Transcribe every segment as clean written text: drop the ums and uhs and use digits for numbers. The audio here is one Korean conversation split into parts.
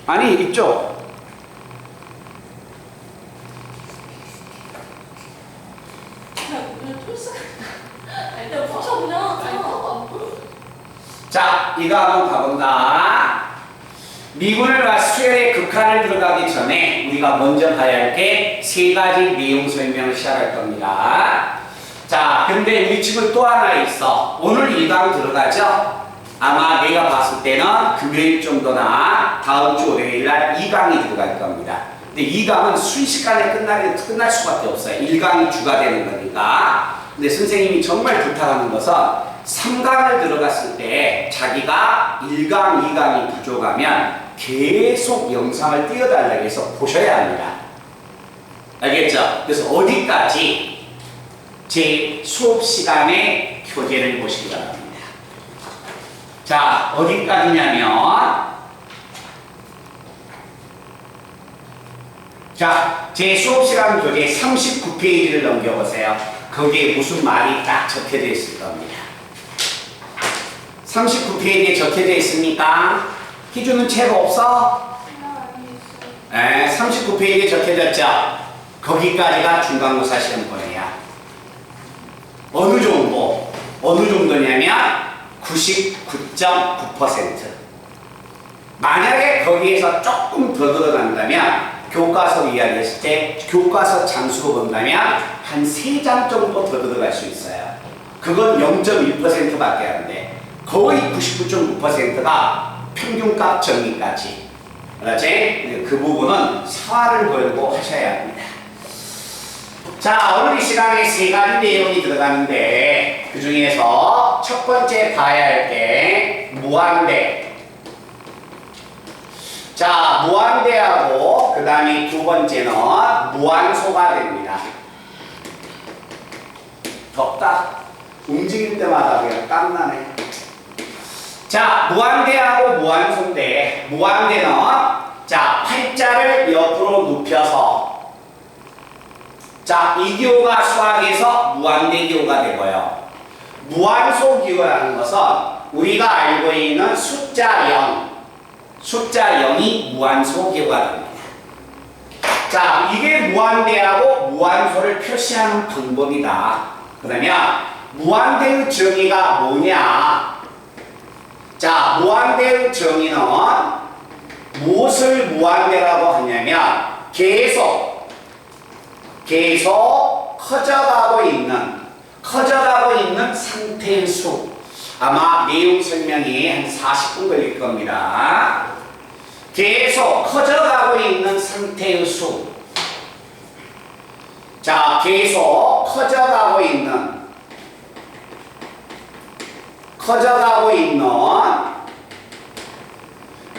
아니 이쪽. 일단 보셔 그냥. 자, 이거 한번 가본다. 미분을과 수열의 극한을 들어가기 전에 우리가 먼저 봐야 할 게 세 가지 내용 설명을 시작할 겁니다. 자, 근데 우리 친구 또 하나 있어. 오늘 1강 들어가죠? 아마 내가 봤을 때는 금요일 정도나 다음 주 월요일 날 2강이 들어갈 겁니다. 근데 2강은 순식간에 끝날 수밖에 없어요. 1강이 주가 되는 거니까. 근데 선생님이 정말 부탁하는 것은 3강을 들어갔을 때 자기가 1강, 2강이 부족하면 계속 영상을 띄워달라고 해서 보셔야 합니다. 알겠죠? 그래서 어디까지 제 수업 시간에 교재를 보시기 바랍니다. 자, 어디까지냐면 자, 제 수업 시간 교재 39페이지를 넘겨보세요. 거기에 무슨 말이 딱 적혀져 있을 겁니다. 39페이지에 적혀져 있습니까? 희주는 책 없어? 네, 39페이지에 적혀졌죠? 거기까지가 중간고사 시험권이야. 어느 정도? 어느 정도냐면 99.9%. 만약에 거기에서 조금 더 들어간다면 교과서 이야기했을 때 교과서 장수로 본다면 한 3장 정도 더 들어갈 수 있어요. 그건 0.1%밖에 안 돼. 거의 99.9%가 평균값 정리까지. 그렇지? 그 부분은 사활을 걸고 하셔야 합니다. 자, 오늘 이 시간에 3가지 내용이 들어가는데 그 중에서 첫 번째 봐야 할 게 무한대. 자, 무한대하고 그 다음에 두 번째는 무한소가 됩니다. 덥다. 움직일 때마다 그냥 땀나네. 자, 무한대하고 무한소인데 무한대는 자, 팔자를 옆으로 눕혀서 자, 이 기호가 수학에서 무한대 기호가 되고요. 무한소 기호라는 것은 우리가 알고 있는 숫자 0 숫자 0이 무한소 기호가 됩니다. 자, 이게 무한대하고 무한소를 표시하는 방법이다. 그러면 무한대의 정의가 뭐냐? 자, 무한대의 정의는 무엇을 무한대라고 하냐면 계속 커져가고 있는 상태의 수. 아마 내용 설명이 한 40분 걸릴 겁니다. 계속 커져가고 있는 상태의 수. 자, 계속 커져가고 있는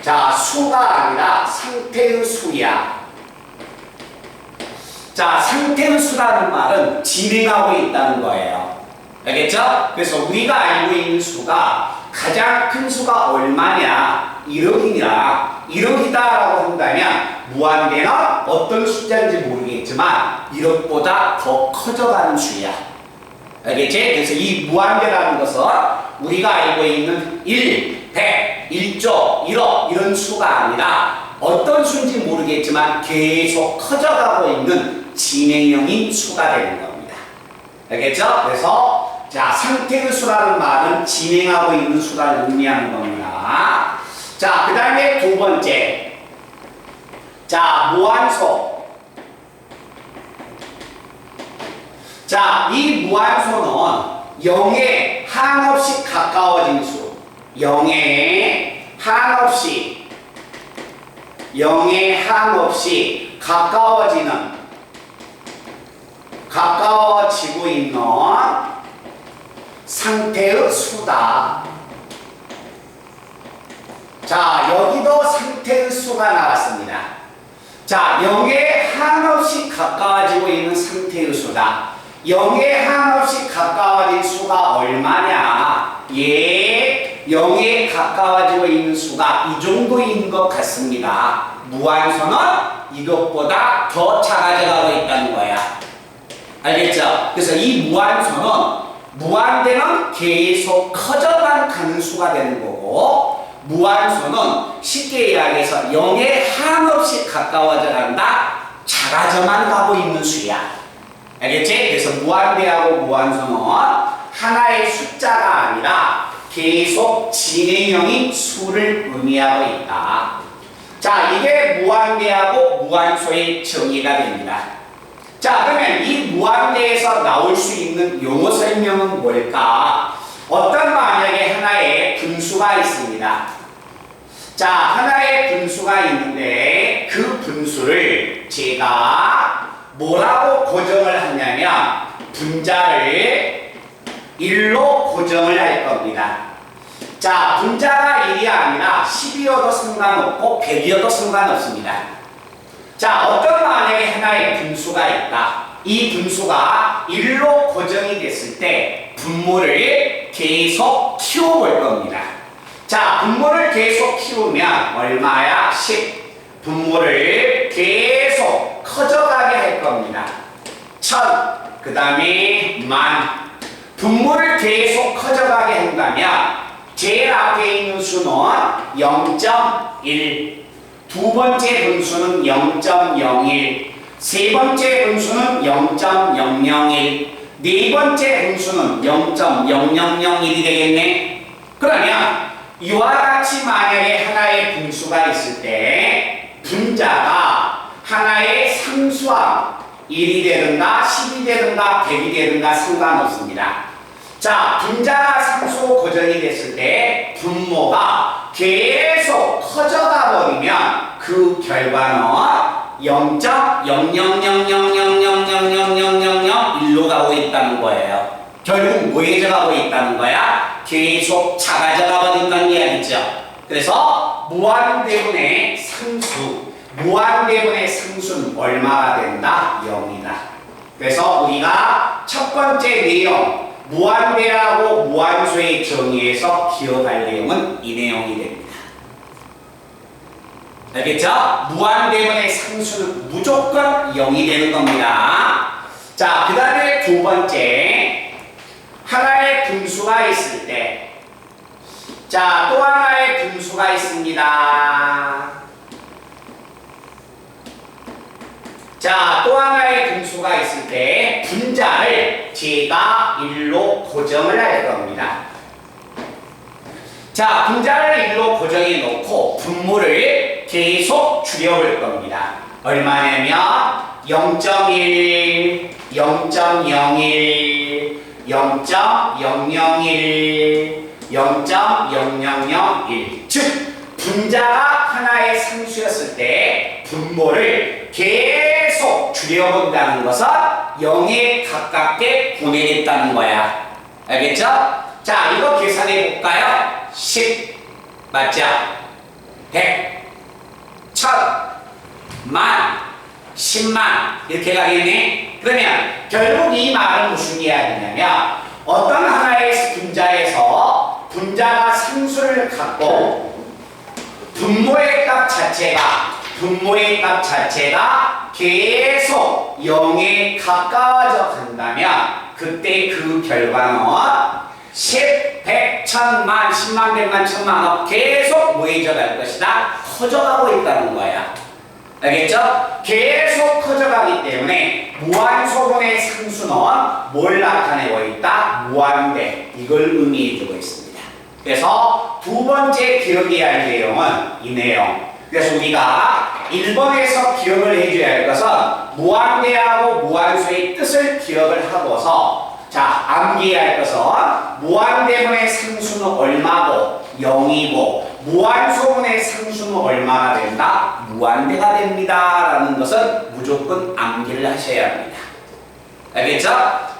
자, 수가 아니라 상태의 수야. 자, 상태의 수라는 말은 진행하고 있다는 거예요. 알겠죠? 그래서 우리가 알고 있는 수가 가장 큰 수가 얼마냐? 1억이냐? 1억이다라고 한다면 무한대는 어떤 숫자인지 모르겠지만 1억보다 더 커져가는 수야. 알겠지? 그래서 이 무한대라는 것은 우리가 알고 있는 1, 100, 1조, 1억 이런 수가 아니라 어떤 수인지 모르겠지만 계속 커져가고 있는 진행형인 수가 되는 겁니다. 알겠죠? 그래서 자, 상태의 수라는 말은 진행하고 있는 수를 의미하는 겁니다. 자, 그 다음에 두 번째. 자, 무한소. 자, 이 무한소는 0에 한없이 가까워진 수. 0에 한없이 가까워지고 있는 상태의 수다. 자, 여기도 상태의 수가 나왔습니다. 자, 0에 한없이 가까워지고 있는 상태의 수다. 0에 한없이 가까워진 수가 얼마냐? 예, 0에 가까워지고 있는 수가 이 정도인 것 같습니다. 무한소는 이것보다 더 작아져가고 있다는 거야. 알겠죠? 그래서 이 무한소는 무한대는 계속 커져가는 수가 되는 거고 무한수는 쉽게 이야기해서 0에 한없이 가까워져 간다. 작아져만 가고 있는 수야. 알겠지? 그래서 무한대하고 무한수는 하나의 숫자가 아니라 계속 진행형인 수를 의미하고 있다. 자, 이게 무한대하고 무한소의 정의가 됩니다. 자, 그러면 이 무한대에서 나올 수 있는 용어 설명은 뭘까? 어떤 만약에 하나의 분수가 있습니다. 자, 하나의 분수가 있는데 그 분수를 제가 뭐라고 고정을 하냐면 분자를 1로 고정을 할 겁니다. 자, 분자가 1이 아니라 10이어도 상관없고 100이어도 상관없습니다. 자, 어떤 만약에 하나의 분수가 있다. 이 분수가 1로 고정이 됐을 때 분모를 계속 키워볼 겁니다. 자, 분모를 계속 키우면 얼마야? 10. 분모를 계속 커져가게 할 겁니다. 1000, 그 다음에 10,000. 분모를 계속 커져가게 한다면 제일 앞에 있는 수는 0.1, 두 번째 분수는 0.01, 세 번째 분수는 0.001, 네 번째 분수는 0.0001이 되겠네. 그러면 이와 같이 만약에 하나의 분수가 있을 때 분자가 하나의 상수함 1이 되든가 10이 되든가 100이 되든가 상관없습니다. 자, 분자가 상수로 고정이 됐을 때 분모가 계속 커져가 버리면 그 결과는 0.000000000001로 가고 있다는 거예요. 결국 뭐해져 가고 있다는 거야? 계속 작아져 가버린다는 이야기죠. 그래서 무한대분의 상수, 무한대분의 상수는 얼마가 된다? 0이다. 그래서 우리가 첫 번째 내용, 무한대하고 무한수의 정의에서 기억할 내용은 이 내용이 됩니다. 알겠죠? 무한대분의 상수는 무조건 0이 되는 겁니다. 자, 그 다음에 두 번째, 하나의 분수가 있을 때, 자, 또 하나의 분수가 있습니다. 자, 또 하나의 분수가 있을 때 분자를 제가 1로 고정을 할 겁니다. 자, 분자를 1로 고정해 놓고 분모를 계속 줄여볼 겁니다. 얼마냐면 0.1, 0.01, 0.001, 0.0001. 즉, 분자가 하나의 상수였을 때 분모를 계속 줄여본다는 것은 0에 가깝게 보내겠다는 거야. 알겠죠? 자, 이거 계산해 볼까요? 10 맞죠? 100, 1000, 10,000, 10만 이렇게 가겠네. 그러면 결국 이 말은 무슨 이야기냐면 어떤 하나의 분자에서 분자가 상수를 갖고 분모의 값 자체가 계속 0에 가까워져 간다면 그때 그 결과는 10, 100, 1000만, 10만, 100만, 1000만 계속 모여져 갈 것이다. 커져가고 있다는 거야. 알겠죠? 계속 커져가기 때문에 무한소분의 상수는 뭘 나타내고 있다? 무한대. 이걸 의미해주고 있습니다. 그래서 두 번째 기억해야 할 내용은 이 내용. 그래서 우리가 1번에서 기억을 해줘야 할 것은 무한대하고 무한수의 뜻을 기억을 하고서 자, 암기해야 할 것은 무한대분의 상수는 얼마고 0이고 무한소분의 상수는 얼마가 된다? 무한대가 됩니다. 라는 것은 무조건 암기를 하셔야 합니다. 알겠죠?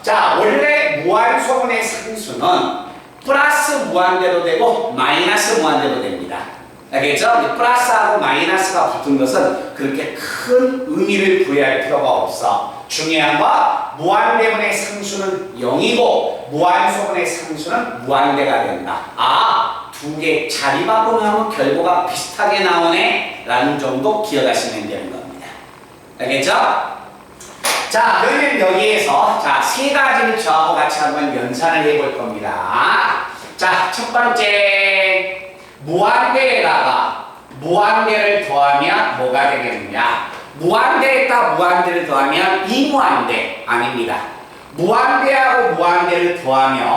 자, 원래 무한소분의 상수는 플러스 무한대로 되고 마이너스 무한대로 됩니다. 알겠죠? 플러스하고 마이너스가 붙은 것은 그렇게 큰 의미를 부여할 필요가 없어. 중요한 건 무한대분의 상수는 0이고 무한소분의 상수는 무한대가 된다. 아, 두 개 자리 바꾸면 결과가 비슷하게 나오네 라는 정도 기억하시면 되는 겁니다. 알겠죠? 자, 그러면 여기에서 자, 세 가지를 저하고 같이 한번 연산을 해볼 겁니다. 자, 첫 번째 무한대에다가 무한대를 더하면 뭐가 되겠느냐? 무한대에다 무한대를 더하면 이무한대 아닙니다. 무한대하고 무한대를 더하면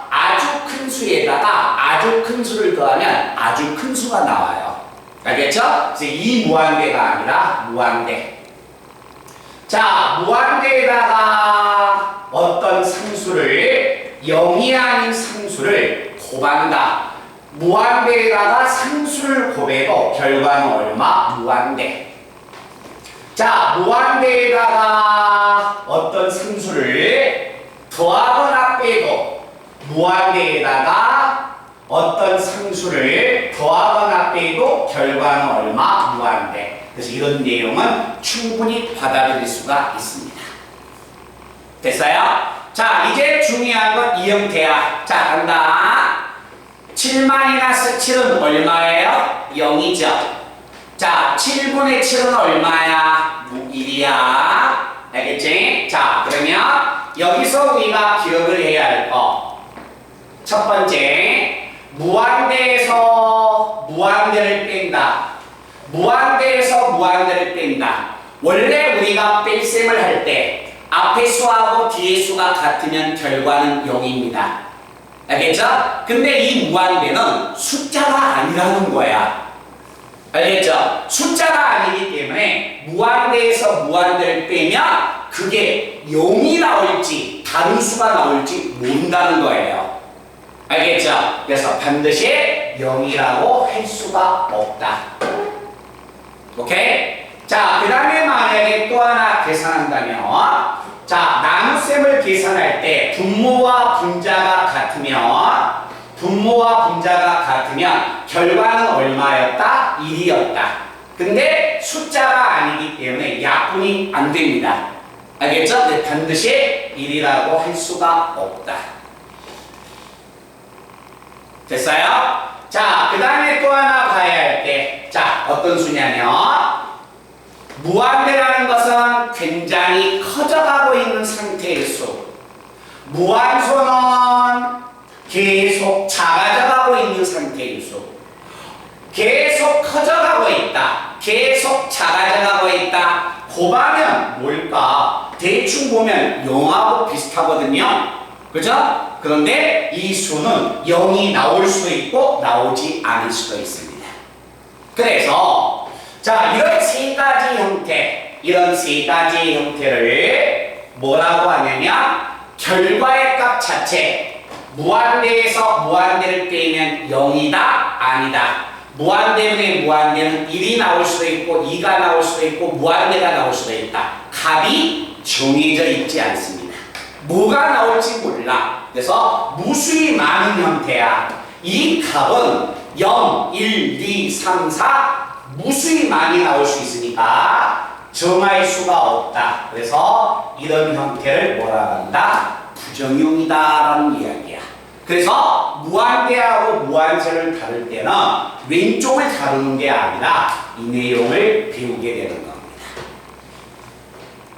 아주 큰 수에다가 아주 큰 수를 더하면 아주 큰 수가 나와요. 알겠죠? 그래서 이 무한대가 아니라 무한대. 자, 무한대에다가 어떤 상수를 0이 아닌 상수를 곱한다. 무한대에다가 상수를 곱해도 결과는 얼마? 무한대. 자, 무한대에다가 어떤 상수를 더하거나 빼도 무한대에다가 어떤 상수를 더하거나 빼도 결과는 얼마? 무한대. 그래서 이런 내용은 충분히 받아들일 수가 있습니다. 됐어요? 자, 이제 중요한 건 이 형태야. 자, 간다. 7-7은 얼마예요? 0이죠. 자, 7분의 7은 얼마야? 1이야. 알겠지? 자, 그러면 여기서 우리가 기억을 해야 할 거. 첫 번째, 무한대에서 무한대를 뺀다. 무한대에서 무한대를 뺀다. 원래 우리가 뺄셈을 할 때 앞에 수하고 뒤에 수가 같으면 결과는 0입니다. 알겠죠? 근데 이 무한대는 숫자가 아니라는 거야. 알겠죠? 숫자가 아니기 때문에 무한대에서 무한대를 빼면 그게 0이 나올지 다른 수가 나올지 모른다는 거예요. 알겠죠? 그래서 반드시 0이라고 할 수가 없다. 오케이? 자, 그 다음에 만약에 또 하나 계산한다면, 자, 나눗셈을 계산할 때 분모와 분자가 같으면 결과는 얼마였다? 1이었다. 근데 숫자가 아니기 때문에 약분이 안 됩니다. 알겠죠? 네, 반드시 1이라고 할 수가 없다. 됐어요? 자, 그 다음에 또 하나 봐야 할 때, 자, 어떤 수냐면, 무한대라는 것은 굉장히 커져가고 있는 상태의 수. 무한소는 계속 작아져가고 있는 상태의 수. 계속 커져가고 있다. 계속 작아져가고 있다. 곱하면 뭘까? 대충 보면 0하고 비슷하거든요. 그죠? 그런데 이 수는 0이 나올 수도 있고 나오지 않을 수도 있습니다. 그래서 자, 이런 세 가지 형태를 뭐라고 하냐면 결과의 값 자체 무한대에서 무한대를 빼면 0이다 아니다. 무한대분의 무한대는 1이 나올 수도 있고 2가 나올 수도 있고 무한대가 나올 수도 있다. 값이 정해져 있지 않습니다. 뭐가 나올지 몰라. 그래서 무수히 많은 형태야. 이 값은 0, 1, 2, 3, 4 무수히 많이 나올 수 있으니까 정할 수가 없다. 그래서 이런 형태를 뭐라 한다? 부정형이다 라는 이야기야. 그래서 무한대하고 무한대를 다룰 때는 왼쪽을 다루는 게 아니라 이 내용을 배우게 되는 겁니다.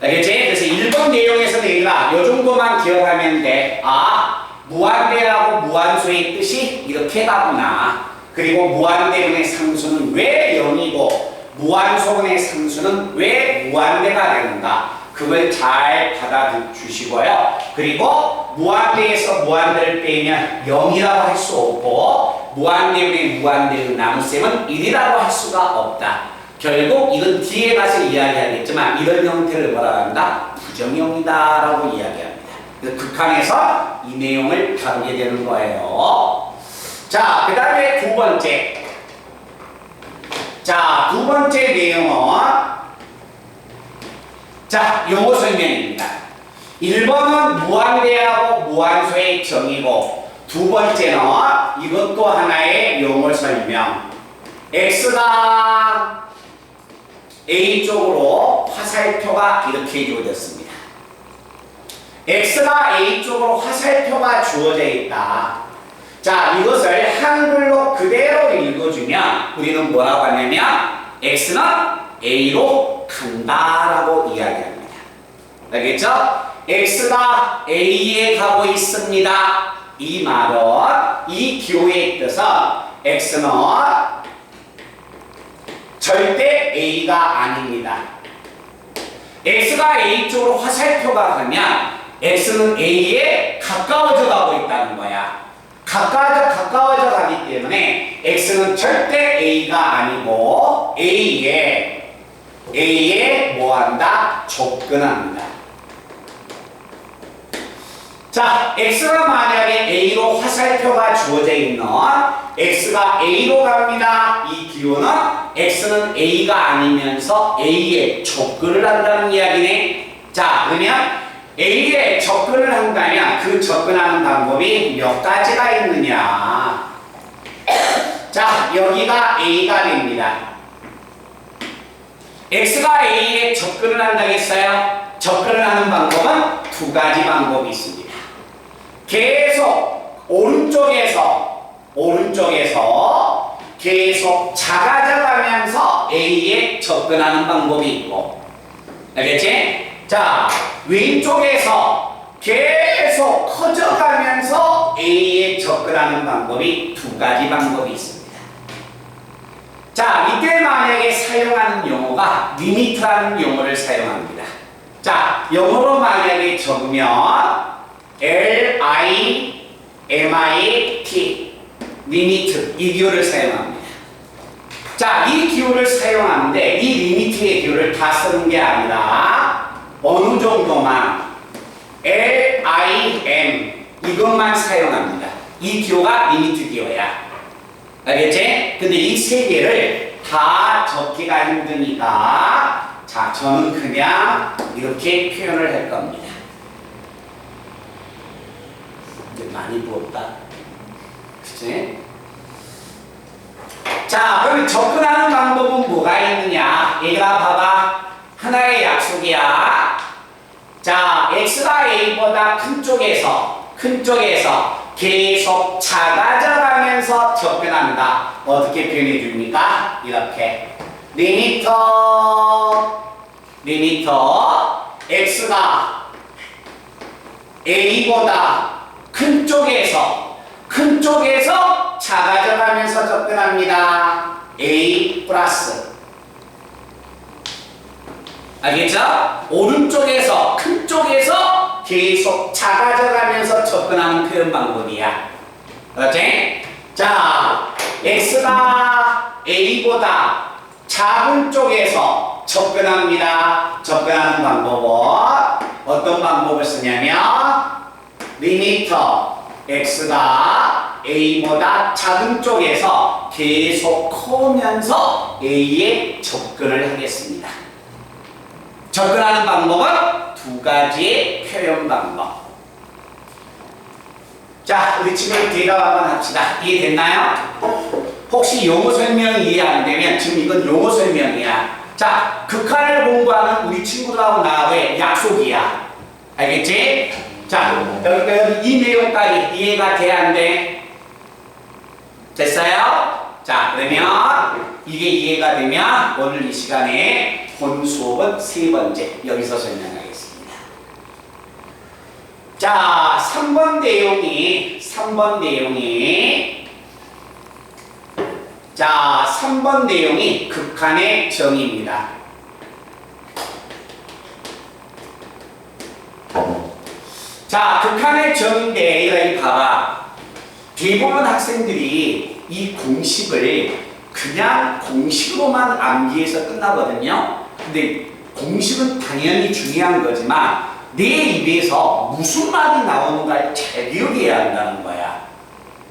알겠지? 그래서 1번 내용에서 내가 이 정도만 기억하면 돼. 아, 무한대하고 무한소의 뜻이 이렇게 가구나. 그리고 무한대분의 상수는 왜 0이고 무한소분의 상수는 왜 무한대가 되는가. 그걸 잘 받아주시고요. 그리고 무한대에서 무한대를 빼면 0이라고 할 수 없고 무한대분의 무한대의 나눗셈은 1이라고 할 수가 없다. 결국 이건 뒤에 가서 이야기하겠지만 이런 형태를 뭐라 한다? 부정형이다 라고 이야기합니다. 그래서 극한에서 이 내용을 다루게 되는 거예요. 자, 그 다음에 두 번째. 자, 두 번째 내용은 자, 용어 설명입니다. 1번은 무한대하고 무한소의 정의고 두 번째는 이것도 하나의 용어 설명. X가 A 쪽으로 화살표가 이렇게 주어졌습니다. X가 A 쪽으로 화살표가 주어져 있다. 자, 이것을 한글로 그대로 읽어주면 우리는 뭐라고 하냐면 X는 A로 간다라고 이야기합니다. 알겠죠? X가 A에 가고 있습니다. 이 말은 이 기호의 뜻은 x는 절대 a가 아닙니다. x가 a 쪽으로 화살표가 가면 x는 a에 가까워져 가고 있다는 거야. 가까워져 가기 때문에 x는 절대 a가 아니고 a에 뭐한다? 접근합니다. 자, x가 만약에 a로 화살표가 주어져 있는 x가 a로 갑니다. 이 기호는 x는 a가 아니면서 a에 접근을 한다는 이야기네. 자, 그러면 a에 접근을 한다면 그 접근하는 방법이 몇 가지가 있느냐. 자, 여기가 a가 됩니다. x가 a에 접근을 한다고 했어요. 접근을 하는 방법은 두 가지 방법이 있습니다. 계속 오른쪽에서 계속 작아져가면서 a에 접근하는 방법이 있고, 알겠지? 자, 왼쪽에서 계속 커져가면서 a에 접근하는 방법이 두 가지 방법이 있습니다. 자, 이때 만약에 사용하는 용어가 리미트라는 용어를 사용합니다. 자, 영어로 만약에 적으면 LIMIT 리미트, 이 기호를 사용합니다. 자, 이 기호를 사용하는데 이 리미트의 기호를 다 쓰는 게 아니라 어느 정도만 LIM 이것만 사용합니다. 이 기호가 리미트 기호야. 알겠지? 근데 이 세 개를 다 적기가 힘드니까 자, 저는 그냥 이렇게 표현을 할 겁니다. 많이 부었다. 그치? 자, 그럼 접근하는 방법은 뭐가 있느냐? 얘들아, 봐봐. 하나의 약속이야. 자, x가 a보다 큰 쪽에서 계속 작아져가면서 접근한다. 어떻게 표현해 줍니까? 이렇게. 리미터 x가 a보다 큰 쪽에서 작아져가면서 접근합니다. A 플러스. 알겠죠? 오른쪽에서 큰 쪽에서 계속 작아져가면서 접근하는 표현 방법이야. 그렇지? 자, x가 a보다 작은 쪽에서 접근합니다. 접근하는 방법은 어떤 방법을 쓰냐면 리미터 x가 a보다 작은 쪽에서 계속 커오면서 a에 접근을 하겠습니다. 접근하는 방법은 두 가지의 표현 방법. 자, 우리 지금 대답 한번 합시다. 이해됐나요? 혹시 용어 설명이 이해 안 되면 지금 이건 용어 설명이야. 자, 극한을 공부하는 우리 친구들하고 나와의 약속이야. 알겠지? 자, 여기 이 내용까지 이해가 돼, 안 돼? 됐어요? 자, 그러면 이게 이해가 되면 오늘 이 시간에 본 수업은 세 번째 여기서 설명하겠습니다. 자, 3번 내용이 자, 3번 내용이 극한의 정의입니다. 자, 극한의 정의인데 여기 봐봐. 대부분 학생들이 이 공식을 그냥 공식으로만 암기해서 끝나거든요. 근데 공식은 당연히 중요한 거지만 내 입에서 무슨 말이 나오는가를 잘 기억해야 한다는 거야.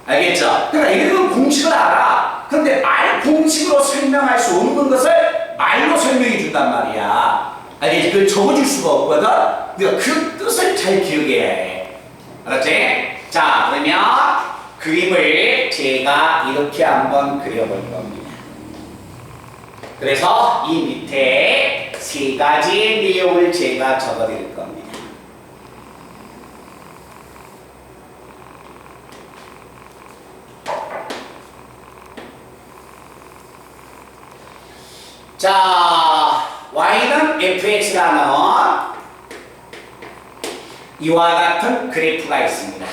알겠죠? 그러니까 이런 공식을 알아. 그런데 공식으로 설명할 수 없는 것을 말로 설명해 준단 말이야. 알겠지? 그걸 적어줄 수가 없거든? 그러니까 그 뜻을 잘 기억해야 해. 알았지? 자, 그러면 그림을 제가 이렇게 한번 그려볼 겁니다. 그래서 이 밑에 세 가지의 내용을 제가 적어드릴 겁니다. 자, y는 fx라는 이와 같은 그래프가 있습니다.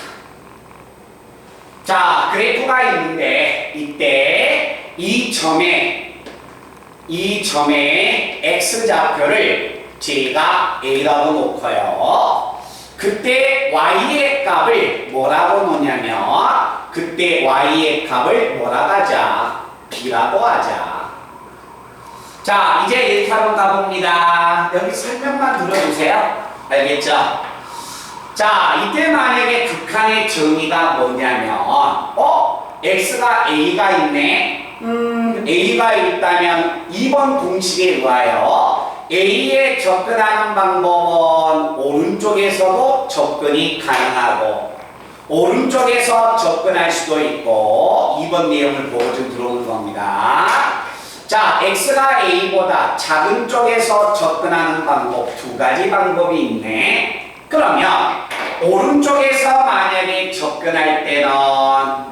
자, 그래프가 있는데 이때 이 점의 x좌표를 제가 a라고 놓고요. 그때 y의 값을 뭐라고 놓냐면 그때 y의 값을 뭐라고 하자? b라고 하자. 자, 이제 이렇게 한번 가봅니다. 여기 설명만 들어주세요. 알겠죠? 자, 이때 만약에 극한의 정의가 뭐냐면 x가 a가 있네. a가 있다면 2번 공식에 의하여 a에 접근하는 방법은 오른쪽에서도 접근이 가능하고 오른쪽에서 접근할 수도 있고 2번 내용을 보고 좀 들어오는 겁니다. 자, x가 a보다 작은 쪽에서 접근하는 방법 두 가지 방법이 있네. 그러면 오른쪽에서 만약에 접근할 때는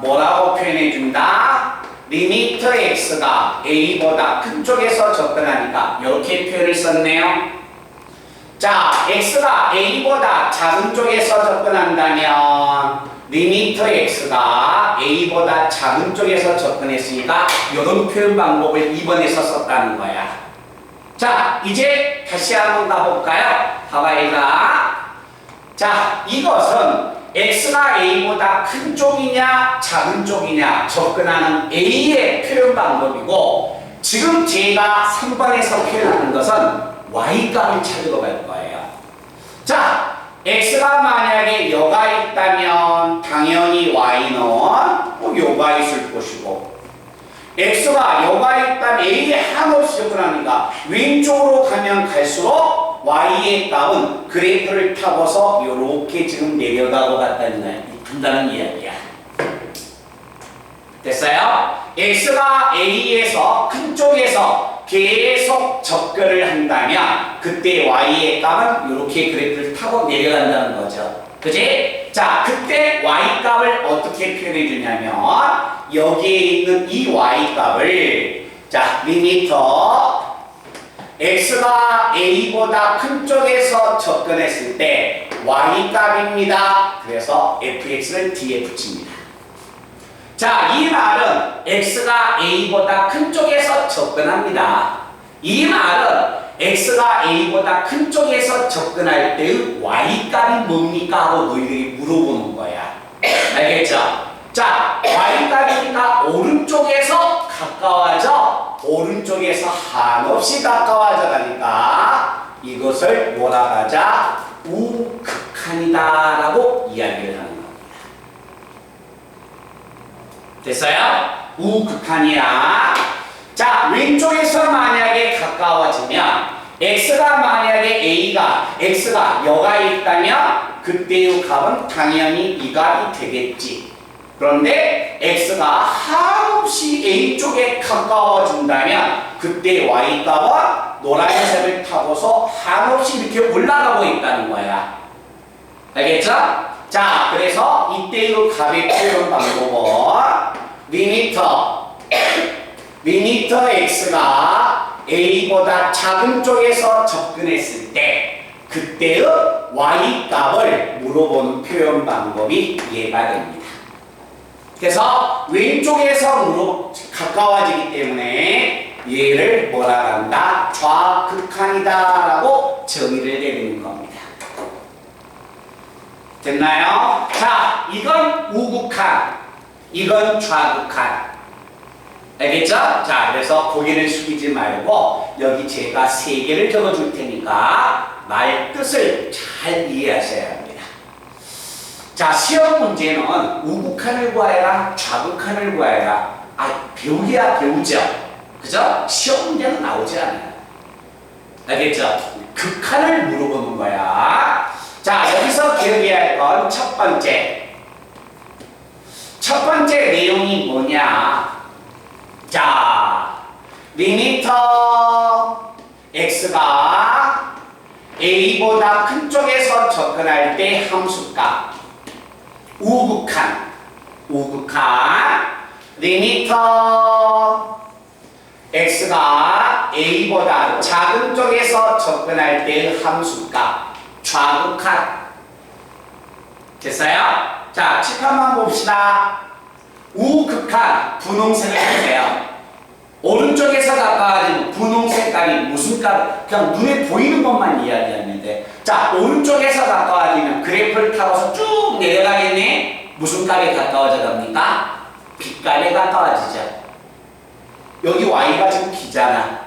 뭐라고 표현해 준다? 리미트 x가 a보다 큰 쪽에서 접근하니까 이렇게 표현을 썼네요. 자, x가 a보다 작은 쪽에서 접근한다면 리미트 x가 a보다 작은 쪽에서 접근했으니까 이런 표현 방법을 2번에서 썼다는 거야. 자, 이제 다시 한번 가볼까요? 봐봐요. 자, 이것은 x가 a보다 큰 쪽이냐 작은 쪽이냐 접근하는 a의 표현 방법이고 지금 제가 3번에서 표현하는 것은 y값을 찾으러 갈 거예요. 자, x가 만약에 여가 있다면 당연히 y는 여가 있을 것이고 x가 여가 있다면 a에 한없이 접근하니까 왼쪽으로 가면 갈수록 y의 값은 그래프를 타고서 이렇게 지금 내려가고 간다는 이야기야. 됐어요? x가 a에서 큰 쪽에서 계속 접근을 한다면 그때 y의 값은 이렇게 그래프를 타고 내려간다는 거죠. 그지? 자, 그때 y 값을 어떻게 표현해 주냐면 여기에 있는 이 y 값을 자, 리미터 x가 a보다 큰 쪽에서 접근했을 때 y 값입니다. 그래서 fx를 뒤에 붙입니다. 자, 이 말은 x가 a보다 큰 쪽에서 접근합니다. 이 말은 x가 a보다 큰 쪽에서 접근할 때의 y 값이 뭡니까? 하고 너희들이 물어보는 거야. 알겠죠? 자, y 값이니까 오른쪽에서 가까워져. 오른쪽에서 한없이 가까워져 가니까 이것을 뭐라 하자? 우극한이다 라고 이야기를 하는 겁니다. 됐어요? 우극한이야. 자, 왼쪽에서 만약에 가까워지면 x가 만약에 x가 여가 있다면 그때의 값은 당연히 이 값이 되겠지. 그런데 x가 한없이 a 쪽에 가까워진다면 그때 y 값은 노란색을 타고서 한없이 이렇게 올라가고 있다는 거야. 알겠죠? 자, 그래서 이때의 값의 표현 방법은 리미터 x가 a보다 작은 쪽에서 접근했을 때 그때의 y 값을 물어보는 표현 방법이 얘가 됩니다. 그래서 왼쪽에서 가까워지기 때문에 얘를 뭐라 한다? 좌극한이다 라고 정의를 내리는 겁니다. 됐나요? 자, 이건 우극한, 이건 좌극한. 알겠죠? 자, 그래서 고개를 숙이지 말고 여기 제가 3개를 적어줄 테니까 말 뜻을 잘 이해하셔야 합니다. 자, 시험 문제는 우극한을 구하여라, 좌극한을 구하여라. 배우기야 배우죠. 그죠? 시험 문제는 나오지 않아요. 알겠죠? 극한을 물어보는 거야. 자, 여기서 기억해야 할 건 첫 번째. 첫 번째 내용이 뭐냐? 자, 리미터 x가 a보다 큰 쪽에서 접근할 때 함수값 우극한 리미터 x가 a보다 작은 쪽에서 접근할 때 함수값 좌극한. 됐어요? 자, 칠판만 봅시다. 우극한 분홍색을 보세요. 오른쪽에서 가까워지는 분홍 색깔이 무슨 값? 그냥 눈에 보이는 것만 이야기하는데, 자, 오른쪽에서 가까워지면 그래프를 타고서 쭉 내려가겠네. 무슨 값에 가까워져 갑니까? B값에 가까워지죠. 여기 Y가 지금 B잖아.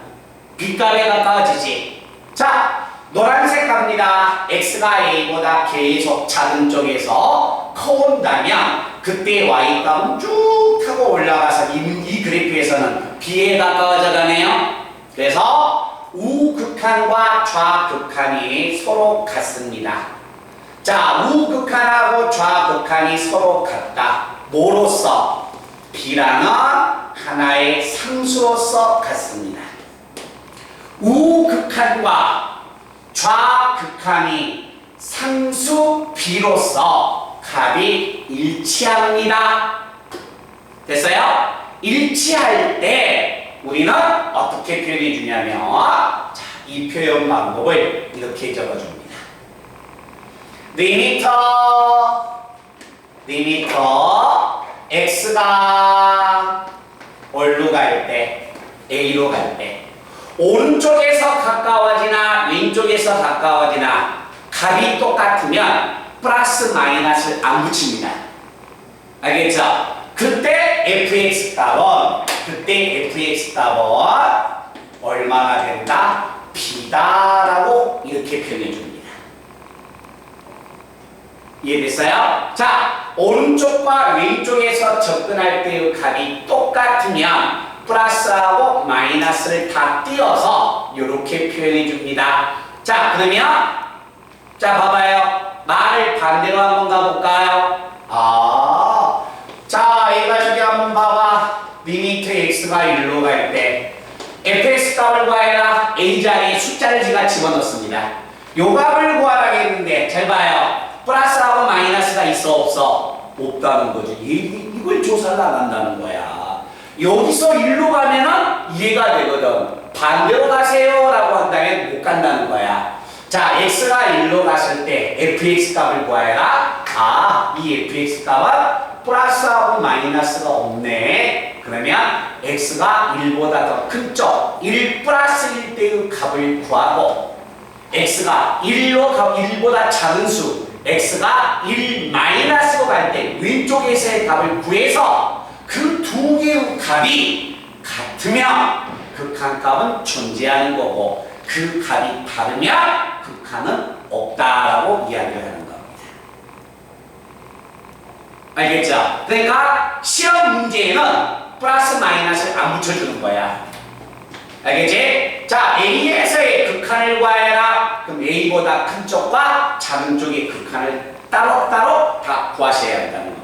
B값에 가까워지지. 자, 노란색 갑니다. X가 A보다 계속 작은 쪽에서 커온다면 그때 Y값은 쭉 타고 올라가서 이 그래프에서는 B에 가까워져 가네요. 그래서 우극한과 좌극한이 서로 같습니다. 자, 우극한하고 좌극한이 서로 같다. 뭐로서? B라는 하나의 상수로서 같습니다. 우극한과 좌극한이 상수 B로서 값이 일치합니다. 됐어요? 일치할 때 우리는 어떻게 표현해 주냐면, 자, 이 표현 방법을 이렇게 적어줍니다. 리미터 x가 어디로 갈 때? A로 갈 때 오른쪽에서 가까워지나 왼쪽에서 가까워지나 값이 똑같으면 플러스 마이너스를 안 붙입니다. 알겠죠? 그때 fx 값은 얼마나 된다? B다라고 이렇게 표현해 줍니다. 이해됐어요? 자, 오른쪽과 왼쪽에서 접근할 때의 값이 똑같으면 플러스하고 마이너스를 다 띄어서 이렇게 표현해 줍니다. 자, 그러면 자, 봐봐요. 말을 반대로 한번 가볼까요? 자, 얘가 저기 한번 봐봐. 리미트 x가 1로 갈 때 fx 값을 구하라. a 자리에 숫자를 제가 집어넣습니다. 요 값을 구하라겠는데 잘 봐요. 플러스하고 마이너스가 있어 없어? 없다는 거죠. 이걸 조사를 안 한다는 거야. 여기서 1로 가면은 이해가 되거든. 반대로 가세요 라고 한다면 못 간다는 거야. 자, x가 1로 갔을 때 fx 값을 구하라. 이 fx 값은 플러스하고 마이너스가 없네. 그러면 x가 1보다 더 큰 쪽 1 플러스 1 때의 값을 구하고, x가 1보다 작은 수 x가 1 마이너스로 갈 때 왼쪽에서의 값을 구해서 그 두 개의 값이 같으면 극한값은 존재하는 거고, 그 값이 다르면 극한은 없다라고 이야기를 하는 겁니다. 알겠죠? 그러니까 시험 문제에는 플러스 마이너스를 안 붙여주는 거야. 알겠지? 자, A에서의 극한을 구하여라. 그럼 A보다 큰 쪽과 작은 쪽의 극한을 따로따로 다 구하셔야 한다는 겁니다.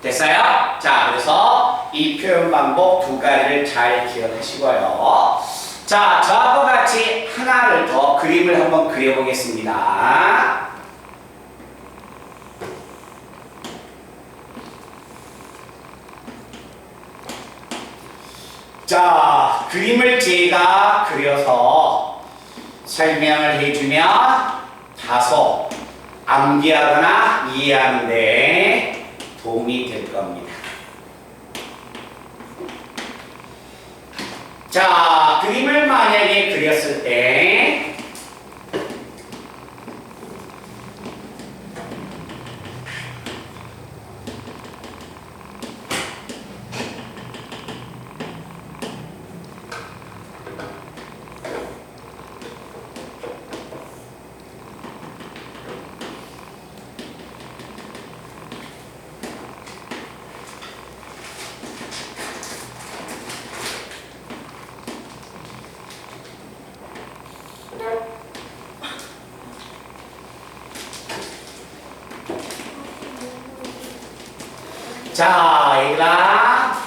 됐어요? 자, 그래서 이 표현 방법 두 가지를 잘 기억하시고요. 자, 저하고 같이 하나를 더 그림을 한번 그려보겠습니다. 자, 그림을 제가 그려서 설명을 해주면 다소 암기하거나 이해하는 데 도움이 될 겁니다. 자, 그림을 만약에 그렸을 때 자, 얘들아,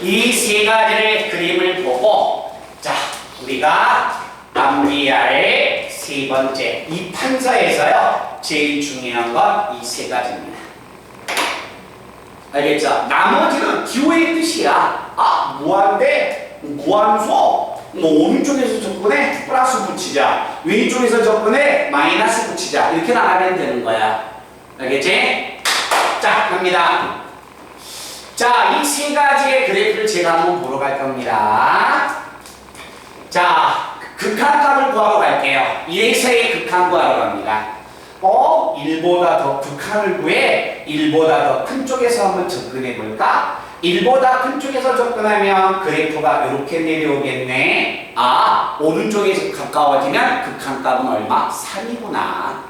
이 세 가지를 그림을 보고, 자, 우리가 암기할 세 번째, 이 판서에서요, 제일 중요한 건 이 세 가지입니다. 알겠죠? 나머지는 기호의 뜻이야. 무한대, 무한소, 오른쪽에서 접근해 플러스 붙이자, 왼쪽에서 접근해 마이너스 붙이자, 이렇게 나가면 되는 거야. 알겠지? 자, 갑니다. 자, 이 세 가지의 그래프를 제가 한번 보러 갈 겁니다. 자, 극한값을 구하러 갈게요. 1에서의 극한 구하러 갑니다. 1보다 더 극한을 구해 1보다 더 큰 쪽에서 한번 접근해 볼까? 1보다 큰 쪽에서 접근하면 그래프가 이렇게 내려오겠네. 오른쪽에서 가까워지면 극한값은 얼마? 3이구나.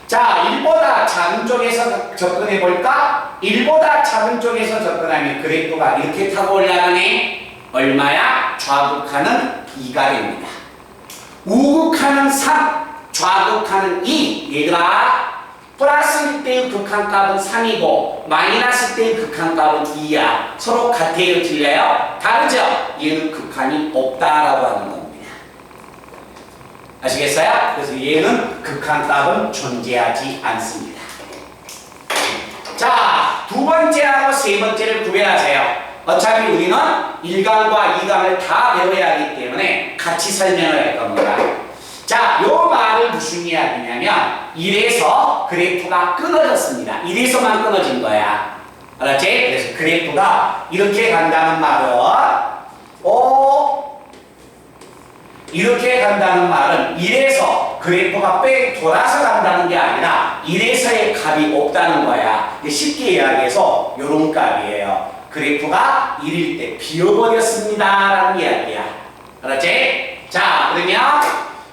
자, 1보다 작은 쪽에서 접근해 볼까? 1보다 작은 쪽에서 접근하면 그래프가 이렇게 타고 올라가네. 얼마야? 좌극한은 2가 됩니다. 우극한은 3, 좌극한은 2. 얘들아, 플러스일 때의 극한값은 3이고 마이너스 때의 극한값은 2야. 서로 같아요? 틀려요? 다르죠? 얘는 극한이 없다라고 하는 겁니다. 아시겠어요? 그래서 얘는 극한값은 존재하지 않습니다. 자, 두 번째하고 세 번째를 구별하세요. 어차피 우리는 1강과 2강을 다 배워야 하기 때문에 같이 설명을 할 겁니다. 자, 요 말은 무슨 이야기냐면 1에서 그래프가 끊어졌습니다. 1에서만 끊어진 거야. 알았지? 그래서 그래프가 이렇게 간다는 말은 이렇게 간다는 말은 1에서 그래프가 뺑 돌아서 간다는 게 아니라 1에서의 값이 없다는 거야. 쉽게 이야기해서 요런 값이에요. 그래프가 1일 때 비어버렸습니다 라는 이야기야. 알았지? 자, 그러면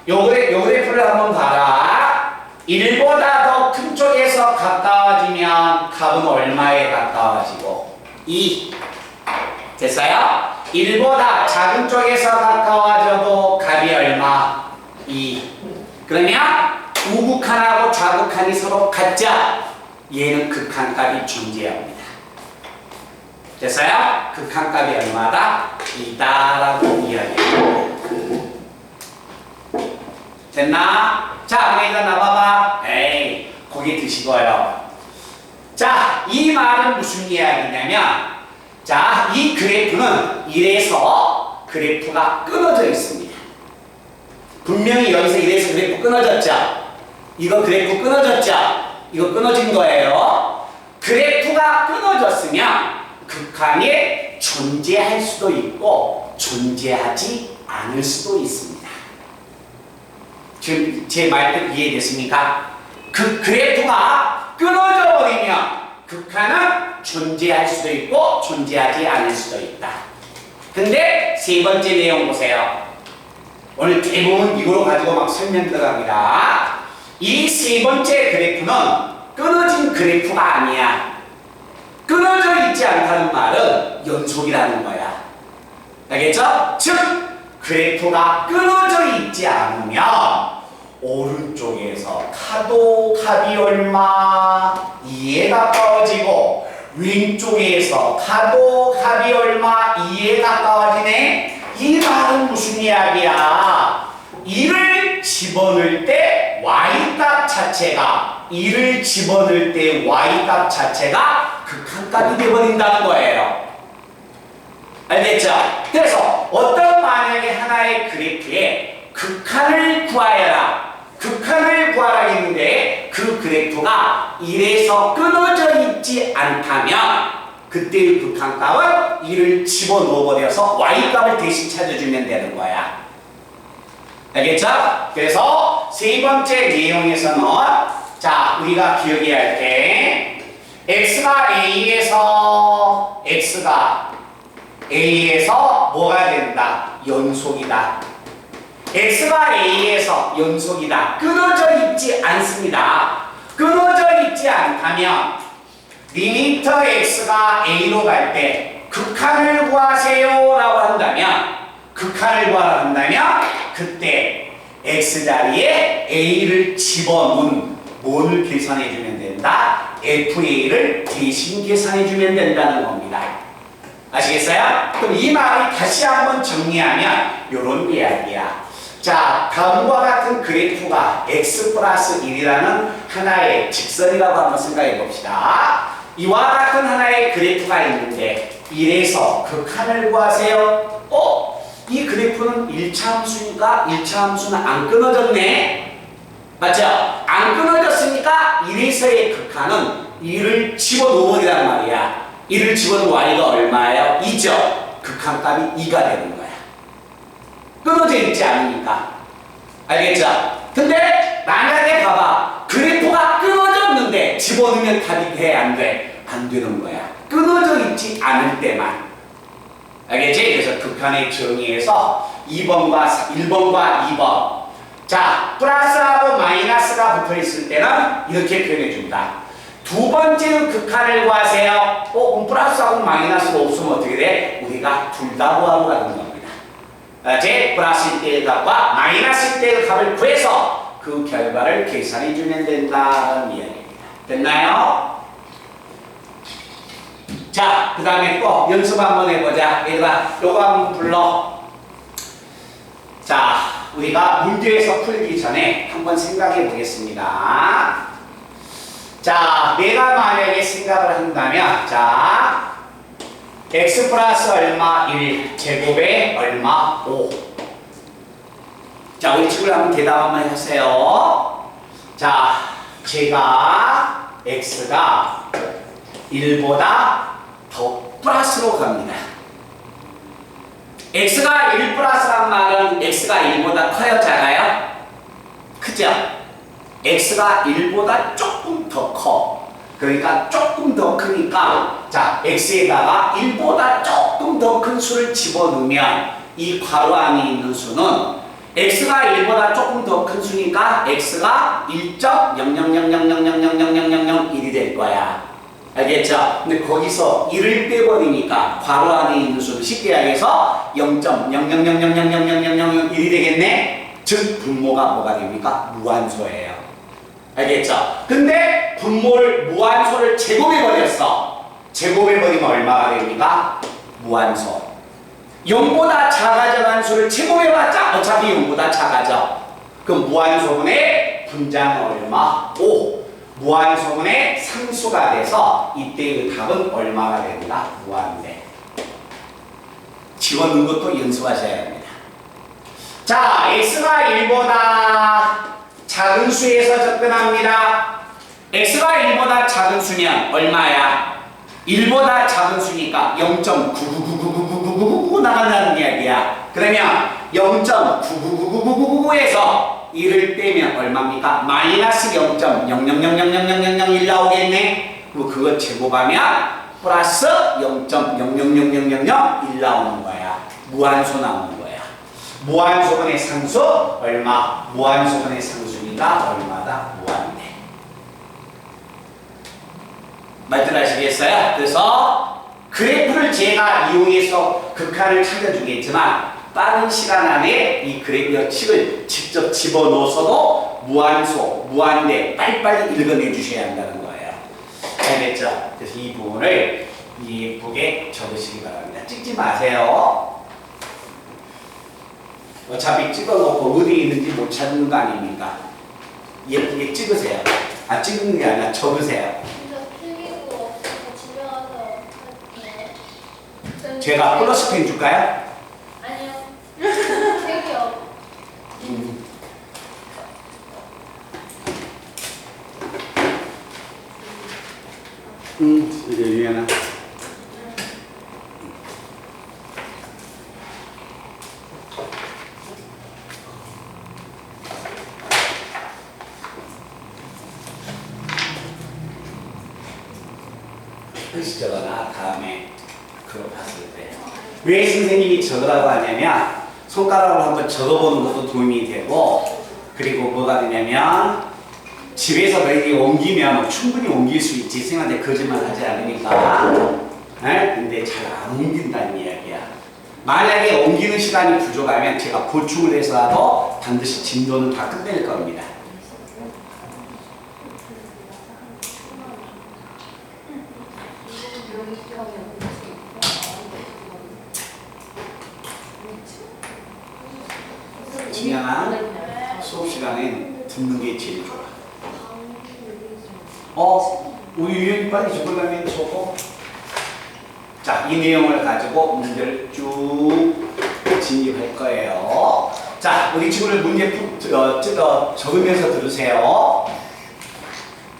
요 그래프를 한번 봐라. 1보다 더 큰 쪽에서 가까워지면 값은 얼마에 가까워지고? 2. 됐어요? 1보다 작은 쪽에서 가까워져도 값이 얼마? 2. 그러면 우극한하고 좌극한이 서로 같죠? 얘는 극한값이 존재합니다. 됐어요? 극한값이 얼마다? 2다라고 이야기해요. 됐나? 자, 그럼 일단 나봐봐. 에이, 고기 드시고요. 자, 이 말은 무슨 이야기냐면, 자, 이 그래프는 1에서 그래프가 끊어져 있습니다. 분명히 여기서 1에서 그래프 끊어졌죠? 이거 그래프 끊어졌죠? 이거 끊어진 거예요. 그래프가 끊어졌으면 극한에 존재할 수도 있고 존재하지 않을 수도 있습니다. 지금 제 말뜻 이해됐습니까? 그 그래프가 끊어져 버리면 극한은 존재할 수도 있고 존재하지 않을 수도 있다. 근데 세 번째 내용 보세요. 오늘 대부분 이거로 가지고 막 설명 들어갑니다. 이 세 번째 그래프는 끊어진 그래프가 아니야. 끊어져 있지 않다는 말은 연속이라는 거야. 알겠죠? 즉 그래프가 끊어져 있지 않으면 오른쪽에서 카도 값이 얼마 2에 가까워지고 왼쪽에서 카도 값이 얼마 2에 가까워지네. 이 말은 무슨 이야기야? 1을 집어넣을 때 y값 자체가 1을 집어넣을 때 y값 자체가 극한값이 되어버린다는 거예요. 알겠죠? 그래서 어떤 만약에 하나의 그래프에 극한을 구하여라. 극한을 구하라 했는데 그 그래프가 1에서 끊어져 있지 않다면 그때의 극한값은 1을 집어넣어버려서 y값을 대신 찾아주면 되는 거야. 알겠죠? 그래서 세 번째 내용에서는 자, 우리가 기억해야 할 게 x가 A에서 뭐가 된다? 연속이다. x가 A에서 연속이다. 끊어져 있지 않습니다. 끊어져 있지 않다면 리미터 x가 A로 갈 때 극한을 구하세요 라고 한다면 그때 x자리에 A를 집어넣은 뭐를 계산해주면 된다? FA를 대신 계산해주면 된다는 겁니다. 아시겠어요? 그럼 이 말을 다시 한번 정리하면 이런 이야기야. 자, 다음과 같은 그래프가 x 플러스 1이라는 하나의 직선이라고 한번 생각해 봅시다. 이와 같은 하나의 그래프가 있는데 1에서 극한을 구하세요. 이 그래프는 1차 함수니까 1차 함수는 안 끊어졌네. 맞죠? 안 끊어졌으니까 1에서의 극한은 1을 집어넣으라는 말이야. 1을 집어넣으면 y가 얼마예요? 2죠. 극한값이 2가 되는 거야. 끊어져 있지 않으니까. 알겠죠? 근데 만약에 봐봐. 그래프가 끊어졌는데 집어넣으면 답이 돼? 안 돼? 안 되는 거야. 끊어져 있지 않을 때만. 알겠지? 그래서 극한의 정의에서 1번과 2번. 자, 플러스하고 마이너스가 붙어 있을 때는 이렇게 표현해 준다. 두 번째는 극한을 구하세요. 그럼 플러스하고 마이너스가 없으면 어떻게 돼? 우리가 둘 다 구하고 가는 겁니다. 제 플러스일 때의 값과 마이너스일 때의 값을 구해서 그 결과를 계산해 주면 된다는 이야기입니다. 됐나요? 자, 그 다음에 또 연습 한번 해보자. 얘들아, 요거 한번 불러. 자, 우리가 문제에서 풀기 전에 한번 생각해 보겠습니다. 자, 내가 만약에 생각을 한다면, 자, x 플러스 얼마 1 제곱에 얼마 5. 자, 우리 친구들 한번 대답 한번 해주세요. 자, 제가 x가 1보다 더 플러스로 갑니다. x가 1 플러스란 말은 x가 1보다 커요, 작아요? 크죠? x가 1보다 조금 더 커. 그러니까 조금 더 크니까 자, x에다가 1보다 조금 더 큰 수를 집어넣으면 이 괄호 안에 있는 수는 x가 1보다 조금 더 큰 수니까 x가 1.00000000001이 될 거야. 알겠죠? 근데 거기서 1을 빼버리니까 괄호 안에 있는 수는 쉽게 얘기해서 0.000000001이 되겠네? 즉 분모가 뭐가 됩니까? 무한소예요. 알겠죠? 근데 분모를 무한소를 제곱해버렸어. 제곱해버리면 얼마가 됩니까? 무한소. 0보다 작아져간 수를 제곱해봤자 어차피 0보다 작아져. 그럼 무한소분의 분자는 얼마? 5. 무한소분의 상수가 돼서 이때의 답은 얼마가 된다? 무한대. 집어넣은 것도 연습하셔야 합니다. 자, x가 1보다 작은 수에서 접근합니다. x가 1보다 작은 수면 얼마야? 1보다 작은 수니까 0.999999999 나간다는 이야기야. 그러면 0.9999999에서 1을 빼면 얼마입니까? 마이너스 0.000000001 나오겠네? 그럼 그거 제곱하면 플러스 0.0000001 나오는 거야. 무한소 나오는 거야. 무한소분의 상수 얼마? 무한소분의 상수니까 얼마다? 무한대. 말들 하시겠어요? 그래서 그래프를 제가 이용해서 극한을 찾아주겠지만 빠른 시간 안에 이 그래프 식을 직접 집어넣어서도 무한소, 무한대 빨리빨리 읽어내 주셔야 한다는 거예요. 알겠죠? 그래서 이 부분을 예쁘게 적으시기 바랍니다. 찍지 마세요. 어차피 찍어놓고 어디 있는지 못 찾는 거 아닙니까? 예쁘게 찍으세요. 아, 찍는 게 아니라 적으세요. 제가 플러스 펜 줄까요? 아니요. 책이요. 여기 하나. 글씨 적어놔. 다음에 그거 봤을 때. 왜 선생님이 적으라고 하냐면 손가락으로 한번 적어보는 것도 도움이 되고, 그리고 뭐가 되냐면 집에서 너희들이 옮기면 충분히 옮길 수 있지. 선생님한테 거짓말 하지 않으니까. 네? 근데 잘 안 옮긴다는 이야기야. 만약에 옮기는 시간이 부족하면 제가 보충을 해서라도 반드시 진도는 다 끝낼 겁니다. 진양아, 수업 시간엔 듣는 게 제일 좋아. 우리 유형이 빨리 적으려면 적고. 자, 이 내용을 가지고 문제를 쭉 진입할 거예요. 자, 우리 친구들 문제 적으면서 들으세요.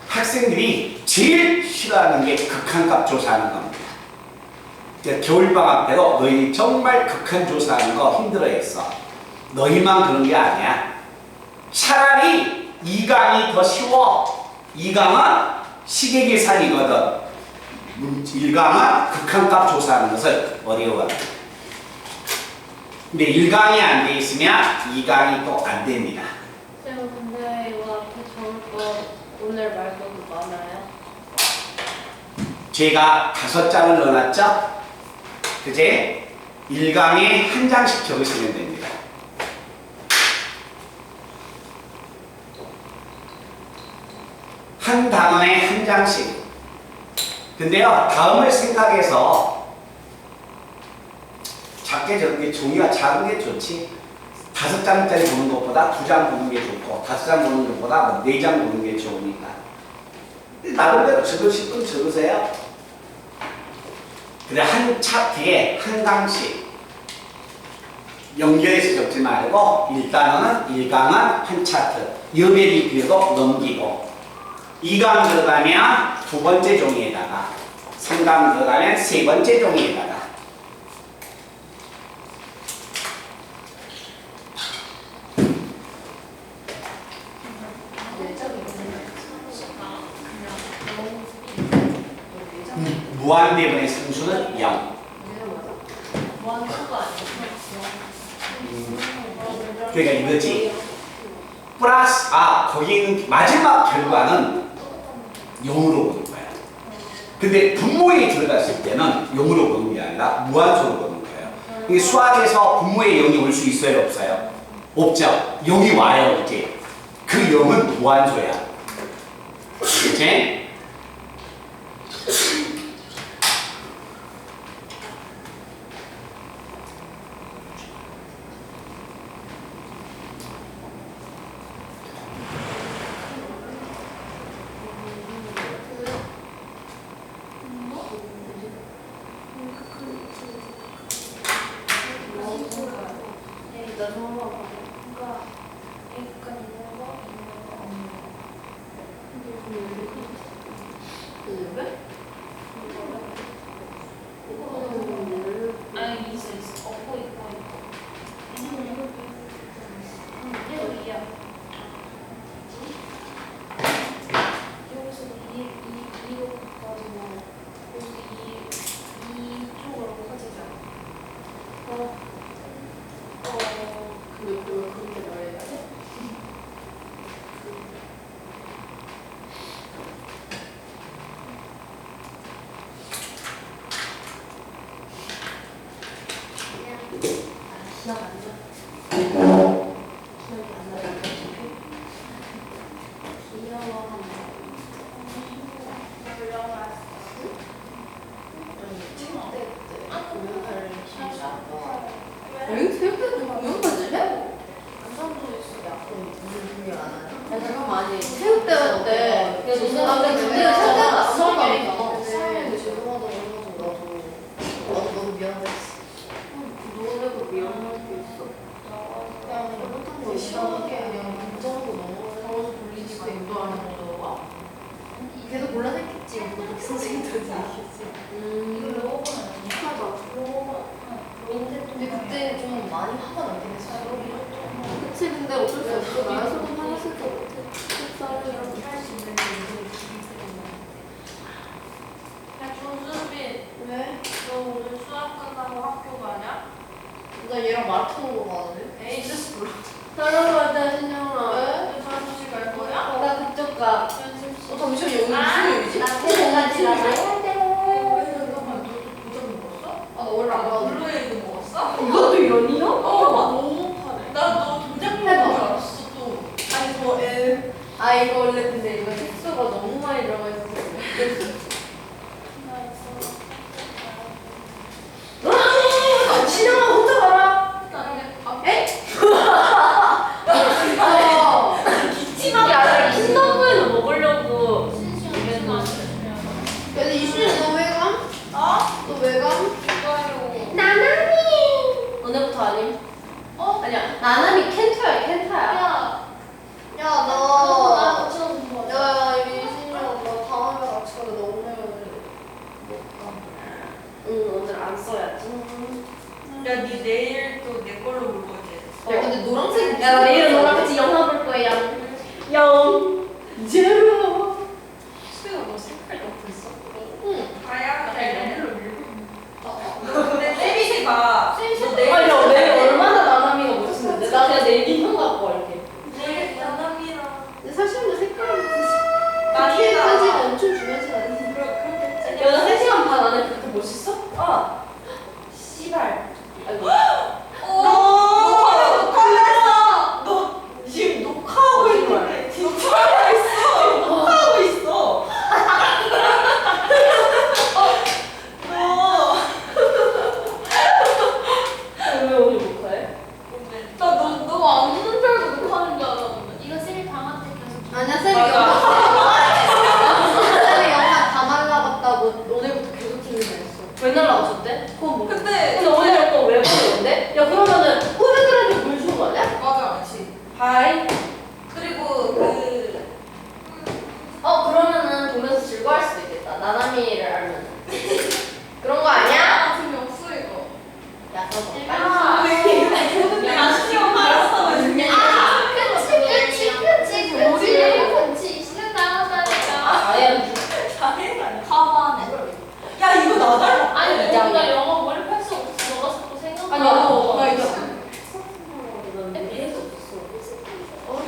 학생들이 제일 싫어하는 게 극한값 조사하는 겁니다. 겨울방학 때도 너희 정말 극한 조사하는 거 힘들어했어. 너희만 그런 게 아니야. 차라리 2강이 더 쉬워. 2강은 시계계산이거든. 1강은 극한값 조사하는 것을 어려워. 근데 1강이 안 돼 있으면 2강이 또 안 됩니다. 쌤, 근데 이거 앞에 적을 거 오늘 말고도 많아요? 제가 5장을 넣어놨죠? 그제 1강에 한 장씩 적으시면 됩니다. 한 단원에 한 장씩. 근데요, 다음을 생각해서 작게 적은 게 종이가 작은 게 좋지. 5장짜리 보는 것보다 2장 보는 게 좋고 5장 보는 것보다 4장 보는 게 좋으니까 나름대로 적으실 분 적으세요. 근데 한 차트에 한 강씩 연결해서 적지 말고 일단은 1강은 한 차트 여백이 비어도 넘기고 2강 들어가면 2번째 종이에다가 3강 들어가면 3번째 종이에다가 무한대분의 상수는 0. 무한수가 그러니까 이거지. 플러스 거기 있는 마지막 결과는 0으로 보는 거야. 근데 분모에 들어갔을 때는 0으로 보는 게 아니라 무한수로 보는 거예요. 이게 수학에서 분모에 0이 올 수 있어요, 없어요? 없죠. 0이 와요, 이렇게. 그 0은 무한수야. 그치? 아니 있어 없고 있고 여기야 여기서 2로까지 뭐 여기 2쪽으로 커지잖아. 근데 그걸 그렇게 말해야 돼? 기억 안 나. 기억이 안 나. 귀여워한다. 응? 새우깡 공연까지 해? 잠깐만 아니 새우깡 때 야, 너는 아 근데 근데 새우깡 안 먹으니까 사람이 죄송하다고 해가지고 나도 너무 미안해 너네도 미안할 게 있어 그냥 못한 거 시원하게 그냥 인정하고 넘어가서 돌리지가 인도하는 거더라 걔도 곤란했겠지 우리 선생님들이 얘기했지 이걸 먹으면 근데 그때 좀 많이 화가 나긴 했어 그치 근데 어쩔 수 없어 나에서도 화났을 것 같아 햇살이랑 할수 있는 야, 조수빈, 왜? 너 오늘 수학 끝나고 학교 가냐? 나 얘랑 마라톤 거 가는데? 에이, 진짜 몰라. 따라가자 신영아 너 사무실 갈 거야? 나 그쪽 가 연습실. 잠시만 여기 무슨 요일이지? 나 퇴근까지 나 잠깐만 도전 먹었어? 나 원래 안 가거든 블루웨이브 먹었어? 이것도 연이야? 너무 파네. 나너 도장 먹은 줄 알았어, 또. 아니, 아 이거 원래 근데 이거 색소가 너무 많이 들어가 있어서 아, 신영아 혼자 가라 에? 기침하게 아니라 킨더브에도 먹으려고 근데 이수연 너 왜 감? 너 왜 감? 이거요. 나나미 너네부터 아님? 아니야 나나미 켄타야 나랑 야너 같이 가는 거 야, 이신영 너 다음에 같이 가자. 너 오늘 못 가. 응, 오늘 안 야, 니 내일 또 내 걸로 볼 거지? 야 근데 노란색 야, 나 내일은 너랑 같이 영화 볼 거야. 영. 제로. 수혜가 너 색깔 넣고 있어? 응. 아야, 근데 쌤이 봐. 너 내일 아니, 야, 내일 얼마나 나나미가 멋있는데? 나 그냥 내일 인형 갖고 와, 이렇게. 내일 나남이랑 근데 사실 은 색깔이 나니랑 사진 엄청 중요하지 않니? 그렇게 야, 나 3시간 반 안에 그렇게 멋있어? 어. 씨발. 아이고. 너 화면 녹화했어. 너 지금 녹화하고 있는데 녹화하고 있어. 녹화하고 있어. 왜 오늘 녹화해? 너안 오는 줄 알고 녹화하는 줄 알았는데. 이거 쌤이 방학 때 계속. 아니야 쌤이 쌤이 영상 다 말라갔다고 오늘부터 계속 틀리고 했어. 왜 날라가셨대? 그건 뭐. 근데 근데 오늘 또 왜 보는데? 야, 그러면은 후배들한테 보여주는 거 아니야? 맞아, 그렇지. 하이. 그리고 그러면은 보면서 즐거워할 수도 있겠다. 나나미를 알면. 그런 거 아니야? 재미없어 이거. 야, 그럼 아, 빨리. 야, 시험 알았어가지고. 그치. 시간 나간다니까. 아예 자해가 아니야. 가만해. 야, 이거 나 닮았다. 아니, 우리가 영어 몰입할 수 없어. 너가 자꾸 생각나. 아니, 나 이거. 배에도 없어.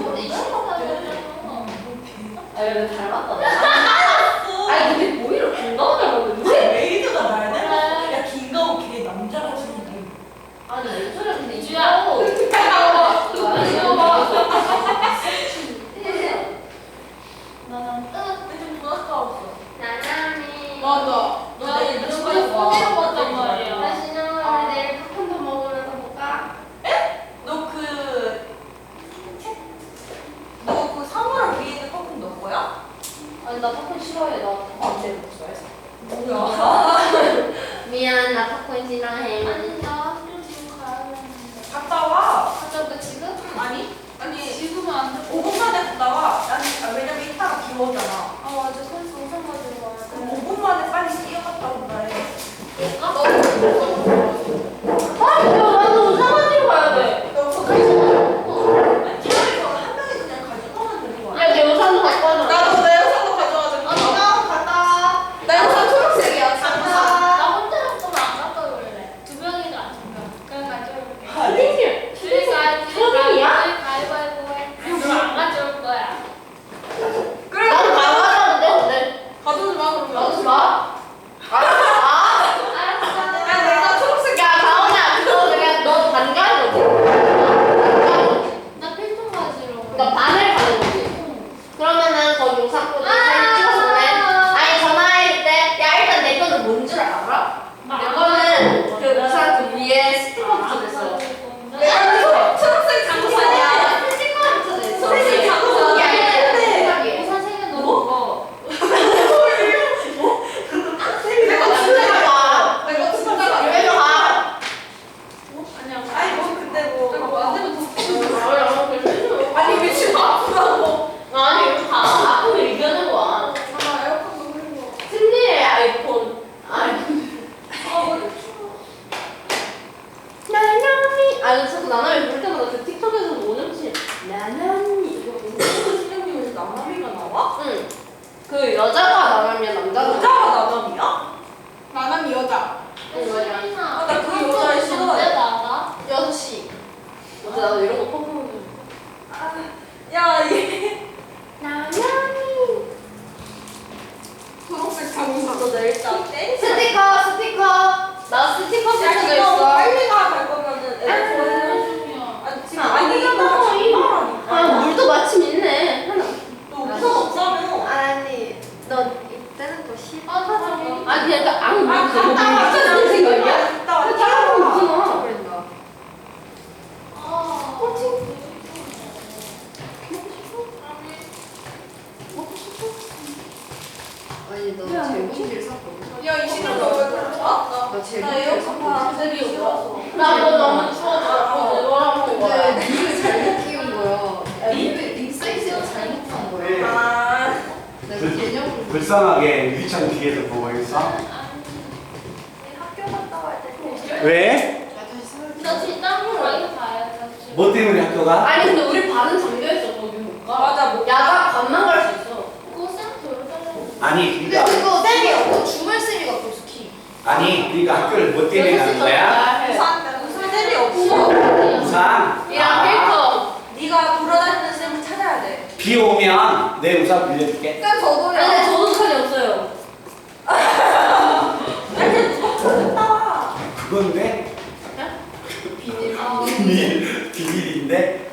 근데 이 아, 야, 너 닮았다. 너. 아니, 근데 뭐 이렇게 건강을 닮았는데? 메이드가 날 닮았어. 야, 김가호 걔 남자같이 생긴. 아니, 왜 저래? 근데 이주야. 이거. 이거 봐. 좀 부담스러웠어. 나나미. 맞아. 너 내일 나 무슨 이번에 거 소개로 봐? 봤단 말이야. 다시는 우리 내일 팝콘도 먹으면서 볼까? 너 그 사물을 위에 있는 컵은 너 거야? 아니, 나 팝콘 싫어해. 나 팝콘 제일 못 좋아해서. 뭐야? 미안, 나 팝콘 싫어해. 아니 나 학교 지금 가야 되는데. 갔다 와. 갔다 올까 지금? 아니 지금은 안 돼. 5분 만에 갔다 와. 왜냐면 이따가 비 오잖아. 아 맞아. 선수 우산 가지고 와야 그럼 돼. 5분 만에 빨리 뛰어갔다 온다 해. 아, 나도 우산 가지고 가야 돼. 너 그거 가지고 아니 차라리 그거 한 명이 그냥 가져가면 되는 거 아니야? 야, 내 우산도 갖고 와줘. 나도 내 영상도 가져가자. 나 갔다. 나 영상 초록색이야. 갔다. 혼자 갔으면 안 갔다 올래. 두 명이가 안 명. 그냥 가져올게. 아니. 소민이야? 가위바위보 해. 너안 가져올 거야. 그래. 나도 안 가져왔는데, 오늘. 가져오지 마 그러면. 가져오지 마. 야 내가 초록색. 야, 가온아, 그거 그냥 너 반가운 거지? 나 필통 가지러. 그러니까 반을 가는 거지. 그러면은 거기 영상코드 사진 찍어서 보내. 아니, 전화할 때, 야, 일단 내 거는 뭔 줄 알아? 내 거는 그 우산 그 위에 스티커 붙여졌어. 내가 초록색 장판이야. 스티커 붙여졌어. 선생님, 장판. 야, 우산 세개 넣어. 내가 진짜 가. 내가 진짜 가. 이래서 가. 아니 뭐 근데 뭐 만들면 더. 아니 왜 지금 아프다고? 아니, 이거 다 아픔을 이겨낸 거야. 아 에어컨도 흐린 거. 승리의 아이폰. 아니. 나나미. 아, 자꾸 나나미 볼 때마다 그 틱톡에서 오는지 나나미 이거 보고. 선생님에서 나나미가 나와? 응. 그 여자가 나나미야, 남자가 여자가 나나미야? 나는 여자. 응, 맞아. 아, 나그 여자를 싫어해. 언제 나가? 6시. 어제 나도 이런 거 펑펑. 야 얘. 나나미. 초록색 장군 너 내일 딱 땡. 스티커. 나 스티커 야 붙여져 이거 있어. 빨리 갈 거면은 애들 보내는. 아니 지금 아니 이거 아, 물도 마침 있네. 하나. 너 우산 없다며. 아니 너 이때는 또 싫어. 아니, 그냥 안 아 물도 갔다 너무 왔잖아 무슨 생각이야? 갔다 왔잖아. 다른 거 없잖아. 그랬나? 아니 너 제공실 샀거든. 야이 시간 너왜 그렇게 왔어? 나 제공실 나 에어컨 바람 샀거든. 되게 싫어서. 나도 너무 추워서 너랑 먹은 거야. 근데 립을 잘못 끼운 거야. 립 사이즈가 잘못한 거야. 아. 나 개념으로. 불쌍하게 유리창 뒤에서 보고 있어. 학교 갔다 갈 때. 왜? 아 다시 뭐 때문에 학교가? 아니 근데 우리 반은 잠겨있어 거기 못 가. 맞아, 못 가. 야간 반만 갈 수 있어. 그거 쌤 들어달라고. 아니 근데 그러니까 그거 쌤이 없고 주말 쌤이 갖고 있어 키. 아니 그러니까 학교를 뭐 때문에 가는 거야? 우산 쌤이 없어. 우산. 이랑 필터. 네가 돌아다니는 쌤을 찾아야 돼. 비 오면 내 우산 빌려줄게. 쌤 저도요. 근데 저도 우산이 없어요. 아니 누가 보냈다. 그건데 비닐. 비닐인데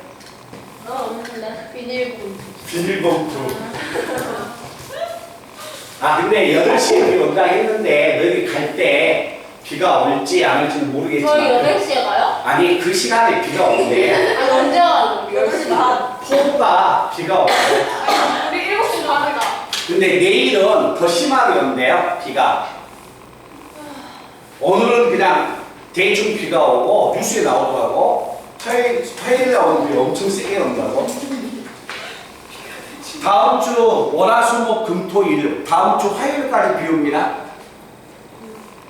너 없는데. 비닐봉. 비닐봉투. 아 근데 8시에 비 온다 했는데 너희 갈 때 비가 올지 안 올지는 모르겠지만 저희 8시에 가요? 아니 그 시간에 비가 온대. 아니 언제 가요? 10시 반. 포구가 비가 오고 우리 7시 반에 가. 근데 내일은 더 심하게 온대요 비가. 오늘은 그냥 대충 비가 오고 뉴스에 나오더라고. 화요일에 오는 비 엄청 세게 온다고. 다음 주 월화수목금토일 다음 주 화요일까지 비 옵니다.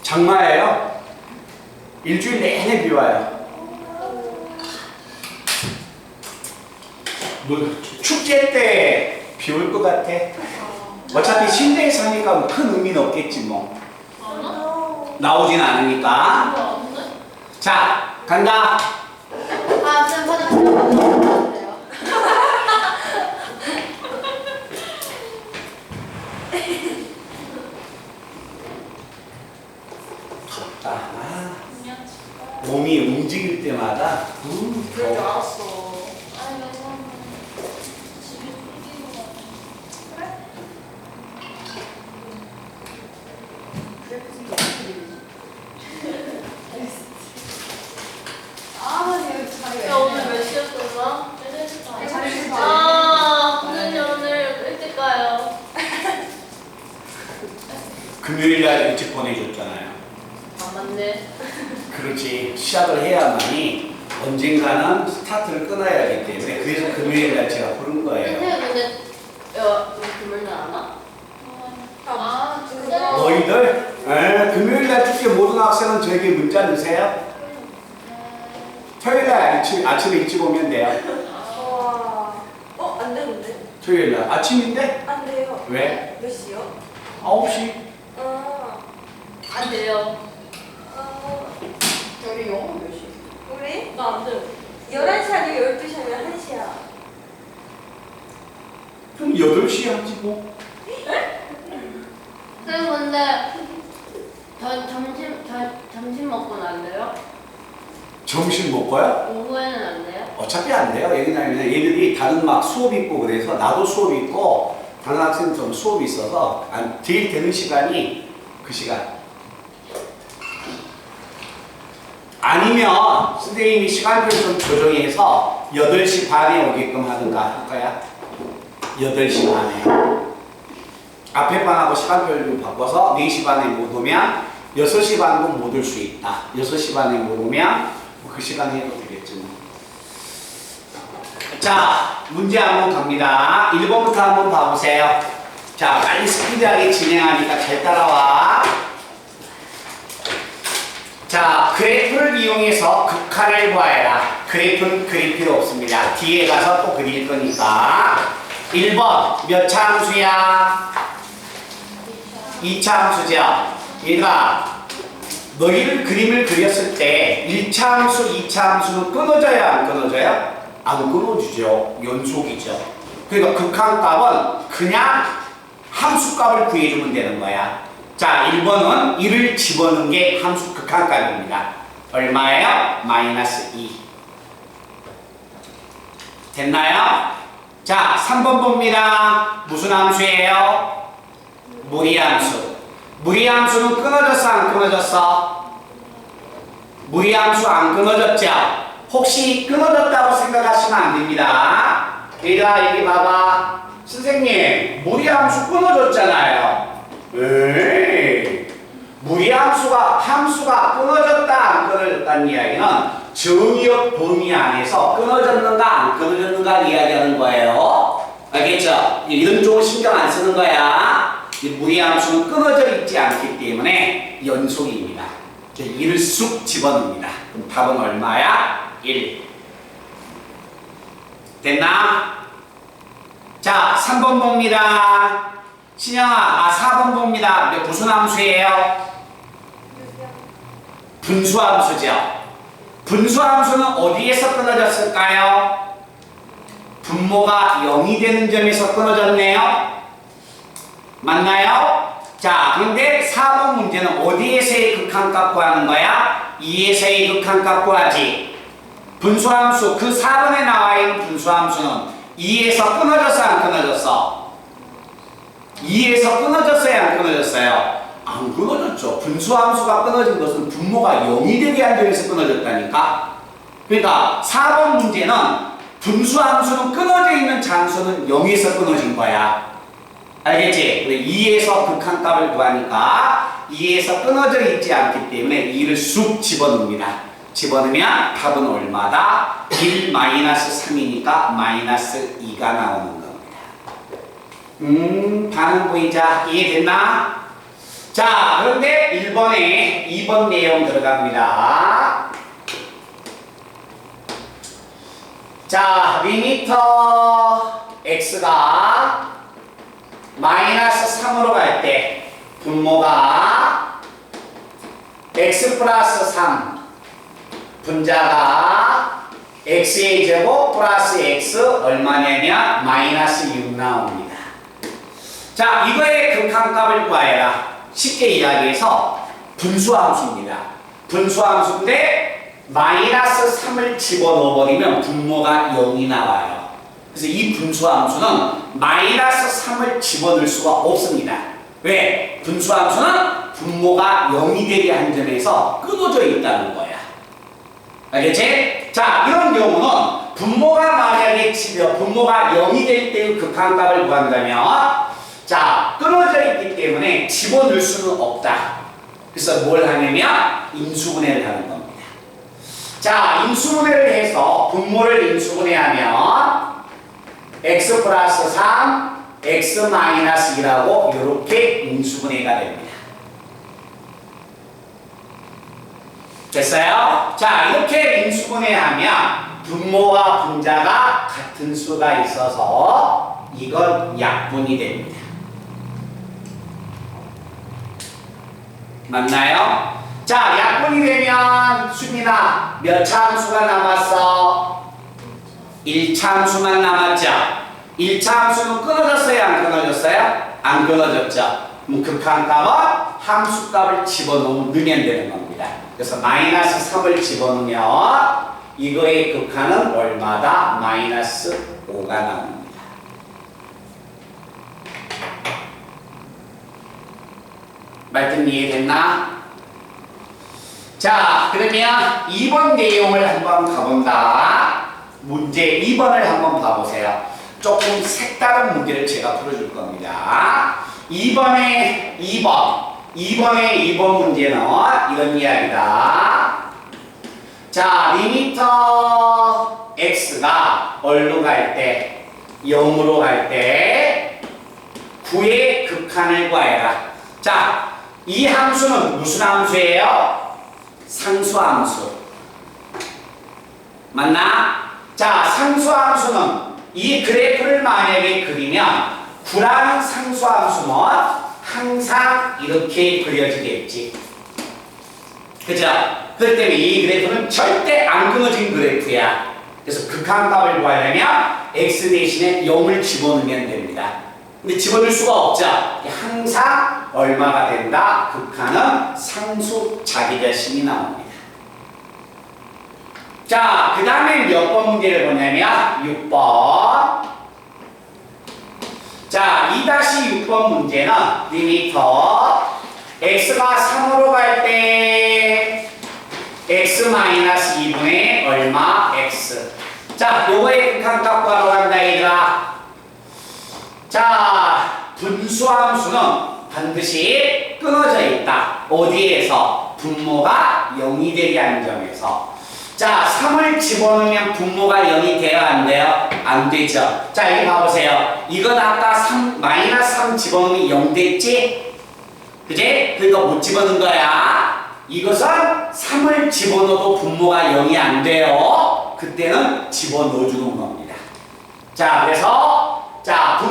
장마예요. 일주일 내내 비 와요. 뭐 축제 때 비 올 것 같아. 어차피 침대에 사니까 뭐 큰 의미는 없겠지 뭐. 나오진 않으니까. 자 간다. 아, 쌤 화장실 가면 돼요. 덥다. 아, 몸이 움직일 때마다 그럴 줄 더워. 알았어. 아, 얘 자리 야 오늘 몇 시였었나? 자리 아 선생님 오늘 일찍 가요. 금요일 날 일찍 보내줬잖아요. 아 맞네. 그렇지. 시작을 해야만이 언젠가는 스타트를 끊어야 하기 때문에 그래서 금요일 날 제가 부른 거예요. 선생님 근데 우리 금요일 날 안 와? 아, 그거. 너희들 금요일 날 축제 모든 학생은 저에게 문자 넣으세요. 토요일 날 아침에 일찍 오면 돼요. 안 되는데? 토요일 날 아침인데? 안 돼요. 왜? 몇 시요? 9시. 안 돼요. 우리 영어 몇 시? 우리 나 안 돼요. 11시 아니면 12시 아니면 1시야. 그럼 8시에 하지 뭐. 선생님 근데 점심 먹고는 안 돼요? 점심 먹고요? 오후에는 안 돼요? 어차피 안 돼요. 왜냐면 얘들이 다른 막 수업 있고 그래서 나도 수업 있고 다른 학생들도 수업이 있어서 제일 되는 시간이 그 시간. 아니면 선생님이 시간표를 좀 조정해서 8시 반에 오게끔 하든가 할 거야. 8시 반에. 앞에 반하고 시간표를 좀 바꿔서 4시 반에 못 오면 6시 반도 못 올 수 있다. 6시 반에 못 오면 그 시간에 해도 되겠지 뭐. 자, 문제 한번 갑니다. 1번부터 한번 봐보세요. 자, 빨리 스피드하게 진행하니까 잘 따라와. 자, 그래프를 이용해서 극한을 구하여라. 그래프는 그릴 필요 없습니다. 뒤에 가서 또 그릴 거니까. 1번, 몇 차 함수야? 2차 함수죠. 얘들아, 너희를 그림을 그렸을 때 1차 함수, 2차 함수는 끊어져요, 안 끊어져요? 안 끊어지죠. 연속이죠. 그러니까 극한값은 그냥 함수값을 구해주면 되는 거야. 자, 1번은 1을 집어넣은 게 함수 극한값입니다. 얼마예요? 마이너스 2. 됐나요? 자, 3번 봅니다. 무슨 함수예요? 무리함수. 무리함수는 끊어졌어, 안 끊어졌어? 무리함수 안 끊어졌죠? 혹시 끊어졌다고 생각하시면 안 됩니다. 얘들아, 여기 봐봐. 선생님, 무리함수 끊어졌잖아요. 에이, 함수가 끊어졌다, 안 끊어졌다는 이야기는 정의역 범위 안에서 끊어졌는가, 안 끊어졌는가 이야기하는 거예요. 알겠죠? 이런 쪽은 신경 안 쓰는 거야. 무리함수는 끊어져 있지 않기 때문에 연속입니다. 1을 쑥 집어넣습니다. 그럼 답은 얼마야? 1. 됐나? 자, 3번 봅니다. 신영아, 4번 봅니다. 무슨 함수예요? 분수함수죠. 분수함수는 어디에서 끊어졌을까요? 분모가 0이 되는 점에서 끊어졌네요. 맞나요? 자, 근데 4번 문제는 어디에서의 극한값 구하는 거야? 2에서의 극한값 구하지. 분수함수, 그 4번에 나와 있는 분수함수는 2에서 끊어졌어, 안 끊어졌어? 2에서 끊어졌어요, 안 끊어졌어요? 안 끊어졌죠. 분수함수가 끊어진 것은 분모가 0이 되게 한 점에서 끊어졌다니까? 그러니까 4번 문제는 분수함수는 끊어져 있는 장수는 0에서 끊어진 거야. 알겠지? 2에서 극한값을 구하니까 2에서 끊어져 있지 않기 때문에 2를 쑥 집어넣습니다. 집어넣으면 답은 얼마다? 1 -3이니까 -2가 나오는 겁니다. 반응 보이자. 이해됐나? 자, 그런데 1번에 2번 내용 들어갑니다. 자, 리미터 x가 -3으로 갈 때 분모가 x 플러스 3 분자가 x의 제곱 플러스 x 얼마냐면 -6 나옵니다. 자, 이거의 극한값을 구하여라. 쉽게 이야기해서 분수함수입니다. 분수함수인데 -3을 집어넣어버리면 분모가 0이 나와요. 그래서 이 분수함수는 -3을 집어넣을 수가 없습니다. 왜? 분수함수는 분모가 0이 되게 한 점에서 끊어져 있다는 거야. 알겠지? 자, 이런 경우는 분모가 만약에 분모가 0이 될 때의 극한값을 구한다면 자, 끊어져 있기 때문에 집어넣을 수는 없다. 그래서 뭘 하냐면 인수분해를 하는 겁니다. 자, 인수분해를 해서 분모를 인수분해하면 x 플러스 3, x 마이너스 2라고 이렇게 인수분해가 됩니다. 됐어요? 자, 이렇게 인수분해하면 분모와 분자가 같은 수가 있어서 이건 약분이 됩니다. 맞나요? 자, 약분이 되면 수빈아 몇 차 함수가 남았어? 1차 함수만 남았죠? 1차 함수는 끊어졌어요? 안 끊어졌어요? 안 끊어졌죠? 그럼 극한값은 함수값을 집어넣으면 되는 겁니다. 그래서 -3을 집어넣으면 이거의 극한은 얼마다? -5가 나옵니다. 말씀 이해됐나? 자, 그러면 2번 내용을 한번 가본다. 문제 2번을 한번 봐보세요. 조금 색다른 문제를 제가 풀어줄 겁니다. 2번의 2번 문제는 이런 이야기다. 자, 리미터 x가 어디로 갈 때? 0으로 갈 때 9의 극한을 구하여라. 자, 이 함수는 무슨 함수예요? 상수함수. 맞나? 자, 상수함수는 이 그래프를 만약에 그리면 9라는 상수함수는 항상 이렇게 그려지겠지. 그죠? 그렇기 때문에 이 그래프는 절대 안 끊어진 그래프야. 그래서 극한값을 구하려면 x 대신에 0을 집어넣으면 됩니다. 근데 집어넣을 수가 없죠. 항상 얼마가 된다? 극한은 상수 자기자신이 나옵니다. 자, 그 다음에 몇 번 문제를 보냐면 6번. 자, 2-6번 문제는 리미터 x가 3으로 갈 때 x-2분의 얼마? x. 자, 요거의 극한값 구하러 간다 얘들아. 자, 분수함수는 반드시 끊어져 있다. 어디에서? 분모가 0이 되게 하는 점에서. 자, 3을 집어넣으면 분모가 0이 돼요? 안 돼요? 안 되죠. 자, 여기 봐보세요. 이건 아까 -3 집어넣으면 0 됐지? 그지? 그러니까 못 집어넣은 거야. 이것은 3을 집어넣어도 분모가 0이 안 돼요. 그때는 집어넣어주는 겁니다. 자, 그래서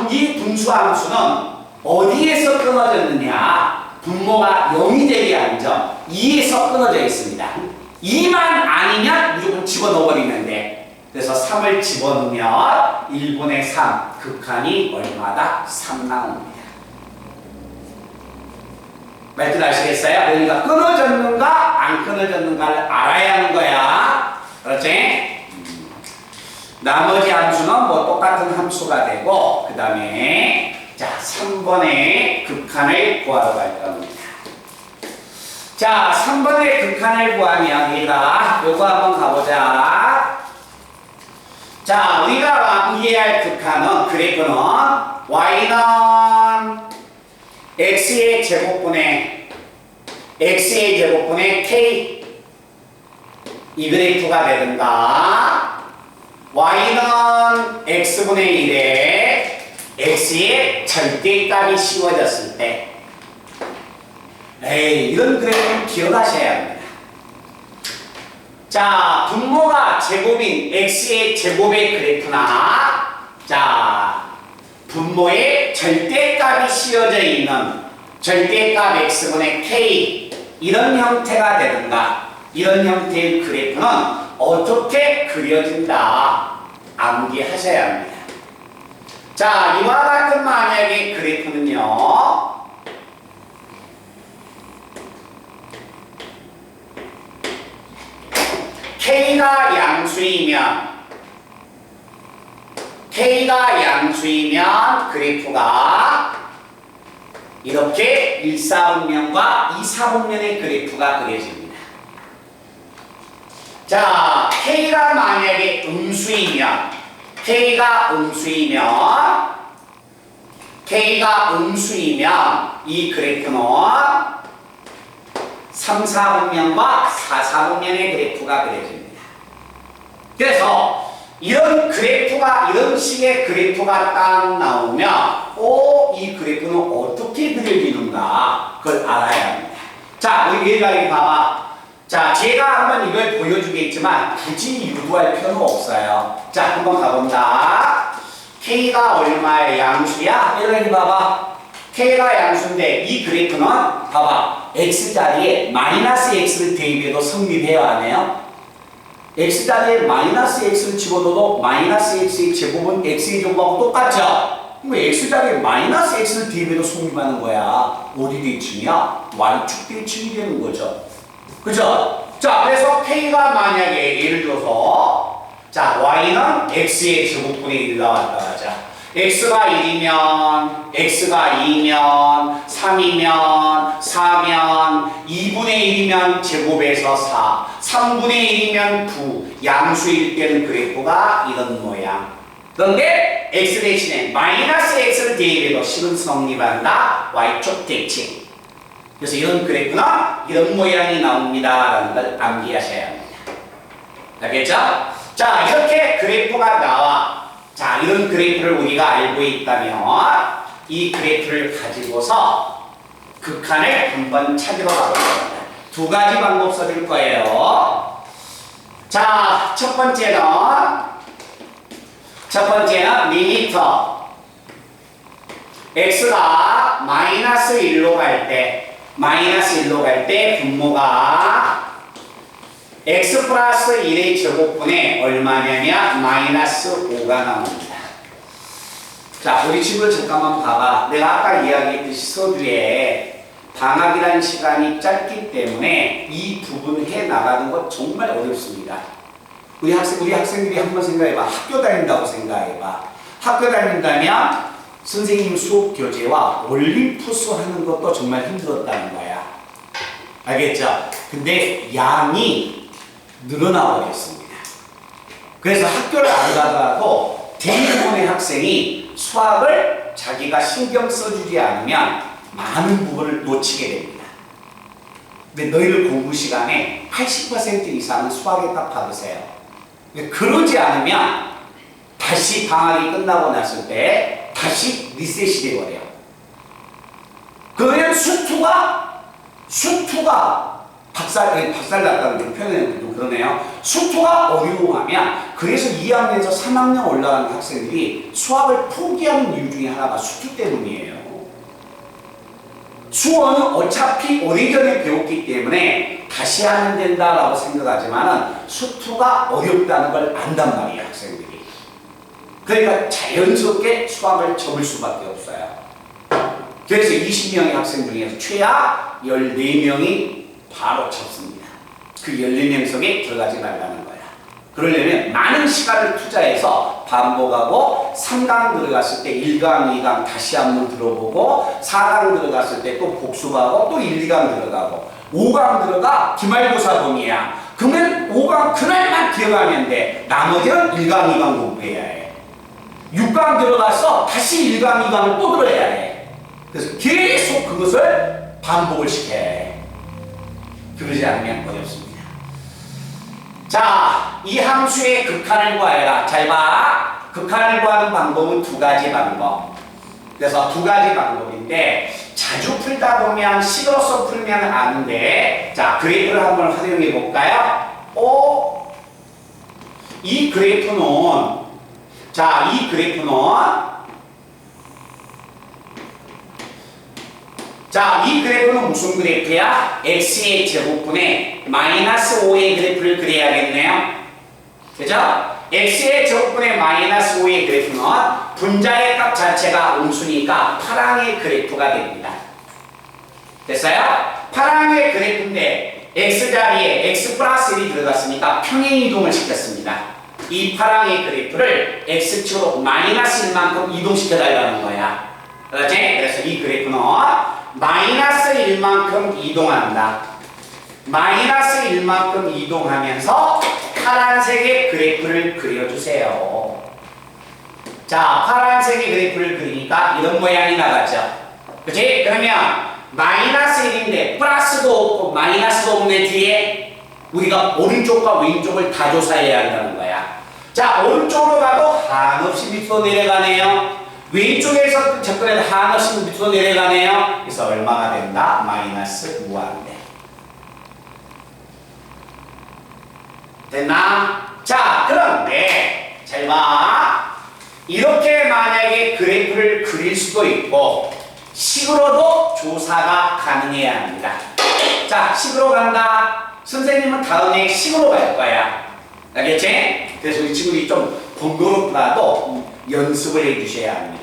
이 분수함수는 어디에서 끊어졌느냐? 분모가 0이 되게 한 점 2에서 끊어져 있습니다. 2만 아니면 무조건 집어넣어버리면 돼. 그래서 3을 집어넣으면 1분의 3 극한이 얼마다? 3 나옵니다. 말뜻 아시겠어요? 그러니까 끊어졌는가 안 끊어졌는가를 알아야 하는 거야. 그렇지? 나머지 함수는 뭐 똑같은 함수가 되고 그 다음에 자 3번의 극한을 구하러 갈 겁니다. 자 3번의 극한을 구하면 얘가 요거 한번 가보자. 자 우리가 이해할 극한은 그래프는 y는 x의 제곱분의 k 이 그래프가 되든가 y는 x분의 1에 x의 절대값이 씌워졌을 때 이런 그래프는 기억하셔야 합니다. 자 분모가 제곱인 x의 제곱의 그래프나 자 분모에 절대값이 씌워져 있는 절대값 x분의 k 이런 형태가 되든가 이런 형태의 그래프는 어떻게 그려진다 암기하셔야 합니다. 자 이와 같은 만약의 그래프는요 K가 양수이면 그래프가 이렇게 1사분면과 2사분면의 그래프가 그려집니다. 자, K가 만약에 음수이면 이 그래프는 3, 4분면과 4, 4분면의 그래프가 그려집니다. 그래서 이런 식의 그래프가 딱 나오면 이 그래프는 어떻게 그려지는가 그걸 알아야 합니다. 자, 우리 여기 봐봐. 자, 제가 한번 이걸 보여주겠지만 굳이 유도할 필요는 없어요. 자, 한번 가본다. K가 얼마의 양수야? 여기 봐봐. K가 양수인데 이 그래프는 봐봐. X자리에 마이너스 X를 대입해도 성립해요, 안 해요? X자리에 마이너스 X를 집어넣어도 마이너스 X의 제곱은 X의 제곱하고 똑같죠? 그럼 X자리에 마이너스 X를 대입해도 성립하는 거야. 어디 대칭이야? Y축 대칭이 되는 거죠. 그죠? 자, 그래서 K가 만약에 예를 들어서 자, Y는 X의 제곱분의 1 나왔다 하자. X가 1이면, X가 2면, 3이면, 4면, 2분의 1이면 제곱에서 4, 3분의 1이면 9, 양수일 때는 그래프가 이런 모양. 그런데 X 대신에 마이너스 X를 대입해도 식은 성립한다. Y축 대칭. 그래서 이런 그래프는 이런 모양이 나옵니다라는 걸 암기하셔야 합니다. 알겠죠? 자, 이렇게 그래프가 나와. 자, 이런 그래프를 우리가 알고 있다면 이 그래프를 가지고서 극한을 한번 찾으러 가보겠습니다. 두 가지 방법 써줄 거예요. 자, 첫 번째는 리미터 x가 마이너스 1로 갈 때 분모가 x 플러스 1의 제곱분에 얼마냐면 마이너스 5가 나옵니다. 자, 우리 친구들 잠깐만 봐봐. 내가 아까 이야기했듯이 서두에 방학이라는 시간이 짧기 때문에 이 부분을 해 나가는 것 정말 어렵습니다. 우리 학생들이 한번 생각해봐. 학교 다닌다고 생각해봐. 학교 다닌다면 선생님 수업 교재와 올림푸스 하는 것도 정말 힘들었다는 거야. 알겠죠? 근데 양이 늘어나 버렸습니다. 그래서 학교를 안 가더라도 대부분의 학생이 수학을 자기가 신경 써주지 않으면 많은 부분을 놓치게 됩니다. 근데 너희들 공부 시간에 80% 이상은 수학에 딱 받으세요. 그러지 않으면 다시 방학이 끝나고 났을 때 다시 리셋이 되어버려요. 그러면 수투가 박살 났다는 게 표현이 좀 그러네요. 수투가 어려워하면 그래서 2학년에서 3학년 올라가는 학생들이 수학을 포기하는 이유 중에 하나가 수투 때문이에요. 수어는 어차피 오래전에 배웠기 때문에 다시 하면 된다라고 생각하지만은 수투가 어렵다는 걸 안단 말이에요, 학생들이. 그러니까 자연스럽게 수학을 접을 수밖에 없어요. 그래서 20명의 학생 중에서 최악 14명이 바로 접습니다. 그 14명 속에 들어가지 말라는 거야. 그러려면 많은 시간을 투자해서 반복하고 3강 들어갔을 때 1강, 2강 다시 한번 들어보고 4강 들어갔을 때 또 복습하고 또 1, 2강 들어가고 5강 들어가 기말고사 범위야. 그러면 5강 그날만 기억하면 돼. 나머지는 1강, 2강 공부해야 해. 6강 들어가서 다시 1강, 2강을 또 들어야 해. 그래서 계속 그것을 반복을 시켜야 해. 그러지 않으면 어렵습니다. 자, 이 함수의 극한을 구하여라. 잘 봐. 극한을 구하는 방법은 두 가지 방법. 그래서 두 가지 방법인데 자주 풀다 보면 식으로서 풀면 아는데, 자, 그래프를 한번 활용해 볼까요? 이 그래프는, 자, 이 그래프는, 자, 이 그래프는 무슨 그래프야? x의 제곱분의 마이너스 5의 그래프를 그려야겠네요. 그죠? x의 제곱분의 마이너스 5의 그래프는 분자의 값 자체가 음수니까 파랑의 그래프가 됩니다. 됐어요? 파랑의 그래프인데 x 자리에 x 플러스 1이 들어갔으니까 평행 이동을 시켰습니다. 이 파랑의 그래프를 x축으로 마이너스 1만큼 이동시켜달라는 거야. 그렇지? 그래서 이 그래프는 마이너스 1만큼 이동한다. 마이너스 1만큼 이동하면서 파란색의 그래프를 그려주세요. 자, 파란색의 그래프를 그리니까 이런 모양이 나가죠. 그치? 그러면 마이너스 1인데 플러스도 없고 마이너스도 없네. 뒤에 우리가 오른쪽과 왼쪽을 다 조사해야 한다는 거야. 자, 오른쪽으로 가도 한없이 밑으로 내려가네요. 왼쪽에서 접근해도 한없이 밑으로 내려가네요. 그래서 얼마가 된다? 마이너스 무한대. 됐나? 자, 그런데 잘 봐. 이렇게 만약에 그래프를 그릴 수도 있고 식으로도 조사가 가능해야 합니다. 자, 식으로 간다. 선생님은 다음에 식으로 갈 거야. 알겠지? 그래서 우리 친구들이 좀 번거롭더라도 연습을 해 주셔야 합니다.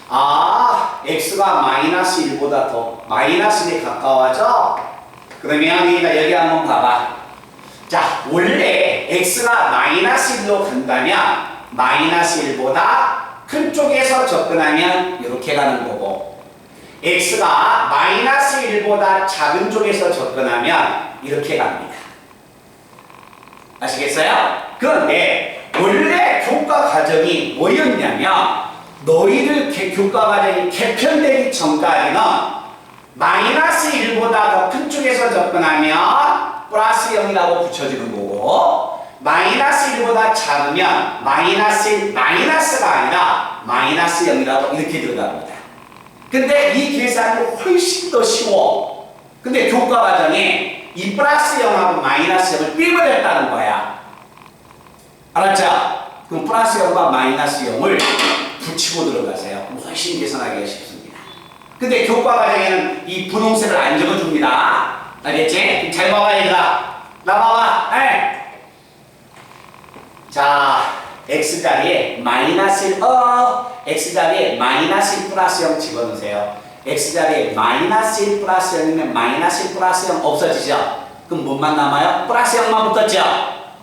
아, x가 마이너스 1보다 더 마이너스 1에 가까워져? 그러면 여기 한번 봐봐. 자, 원래 x가 마이너스 1로 간다면 마이너스 1보다 큰 쪽에서 접근하면 이렇게 가는 거고, x가 마이너스 1보다 작은 쪽에서 접근하면 이렇게 갑니다. 아시겠어요? 그런데 원래 교과 과정이 뭐였냐면 너희들 교과 과정이 개편되기 전까지는 마이너스 1보다 더 큰 쪽에서 접근하면 플러스 0이라고 붙여주는 거고, 마이너스 1보다 작으면 마이너스가 아니라 마이너스 0이라고 이렇게 들어갑니다. 근데 이 계산이 훨씬 더 쉬워. 근데 교과 과정에 이 플러스 0하고 마이너스 0을 빼버렸다는 거야. 알았죠? 그럼 플러스 0과 마이너스 0을 붙이고 들어가세요. 훨씬 계산하기가 쉽습니다. 근데 교과 과정에는 이 분홍색을 안 적어줍니다. 알겠지? 잘 봐봐, 얘들아. 나와봐. 자, x자리에 마이너스 1, x자리에 마이너스 1 플러스 0 집어넣으세요. x자리에 마이너스 1 플러스 0이면 마이너스 1 플러스 0 없어지죠? 그럼 뭐만 남아요? 플러스 0만 붙었죠?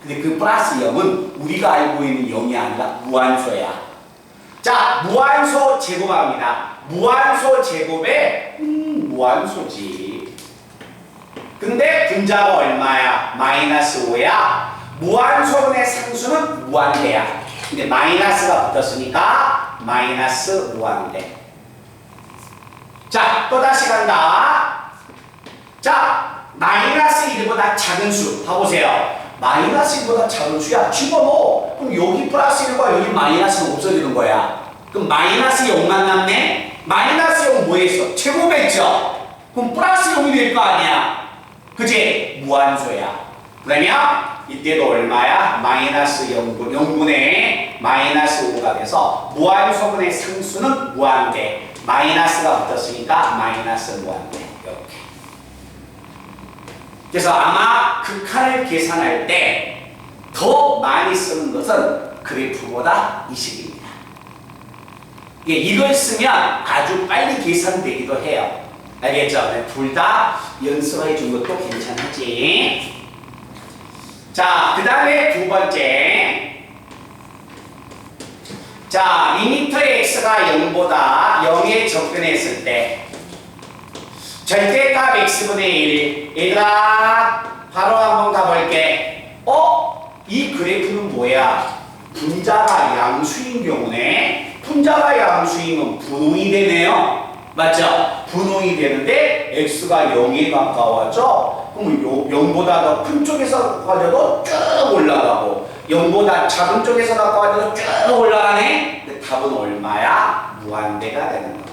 근데 그 플러스 0은 우리가 알고 있는 0이 아니라 무한소야. 자, 무한소 제곱합니다. 무한소 제곱에 무한소지. 근데 분자가 얼마야? 마이너스 5야. 무한소분의 상수는 무한대야. 근데 마이너스가 붙었으니까 마이너스 무한대. 자, 또다시 간다. 자, 마이너스 1보다 작은 수 봐보세요. 마이너스 1보다 작은 수야. 집어넣어. 그럼 여기 플러스 1과 여기 마이너스는 없어지는 거야. 그럼 마이너스 0만 남네? 마이너스 0 뭐 했어? 제곱했죠? 그럼 플러스 0이 될 거 아니야. 그지? 무한소야. 그러면 이때도 얼마야? 마이너스 0분, 0분의 마이너스 5가 돼서 무한소분의 상수는 무한대. 마이너스가 붙었으니까 마이너스 무한대. 이렇게. 그래서 아마 극한을 계산할 때 더 많이 쓰는 것은 그래프보다 이 식입니다. 이걸 쓰면 아주 빨리 계산되기도 해요. 알겠죠? 둘 다 연습해 준 것도 괜찮지. 자, 그 다음에 두 번째. 자, 리미터의 x가 0보다 0에 접근했을 때 절대값 x분의 1. 얘들아, 바로 한번 가볼게. 이 그래프는 뭐야? 분자가 양수인 경우네. 분자가 양수이면 분홍이 되네요. 맞죠? 분홍이 되는데 x가 0에 가까워져. 그럼 0보다 더 큰 쪽에서 가져도 쭉 올라가고 0보다 작은 쪽에서 가져도 쭉 올라가네. 근데 답은 얼마야? 무한대가 되는 겁니다.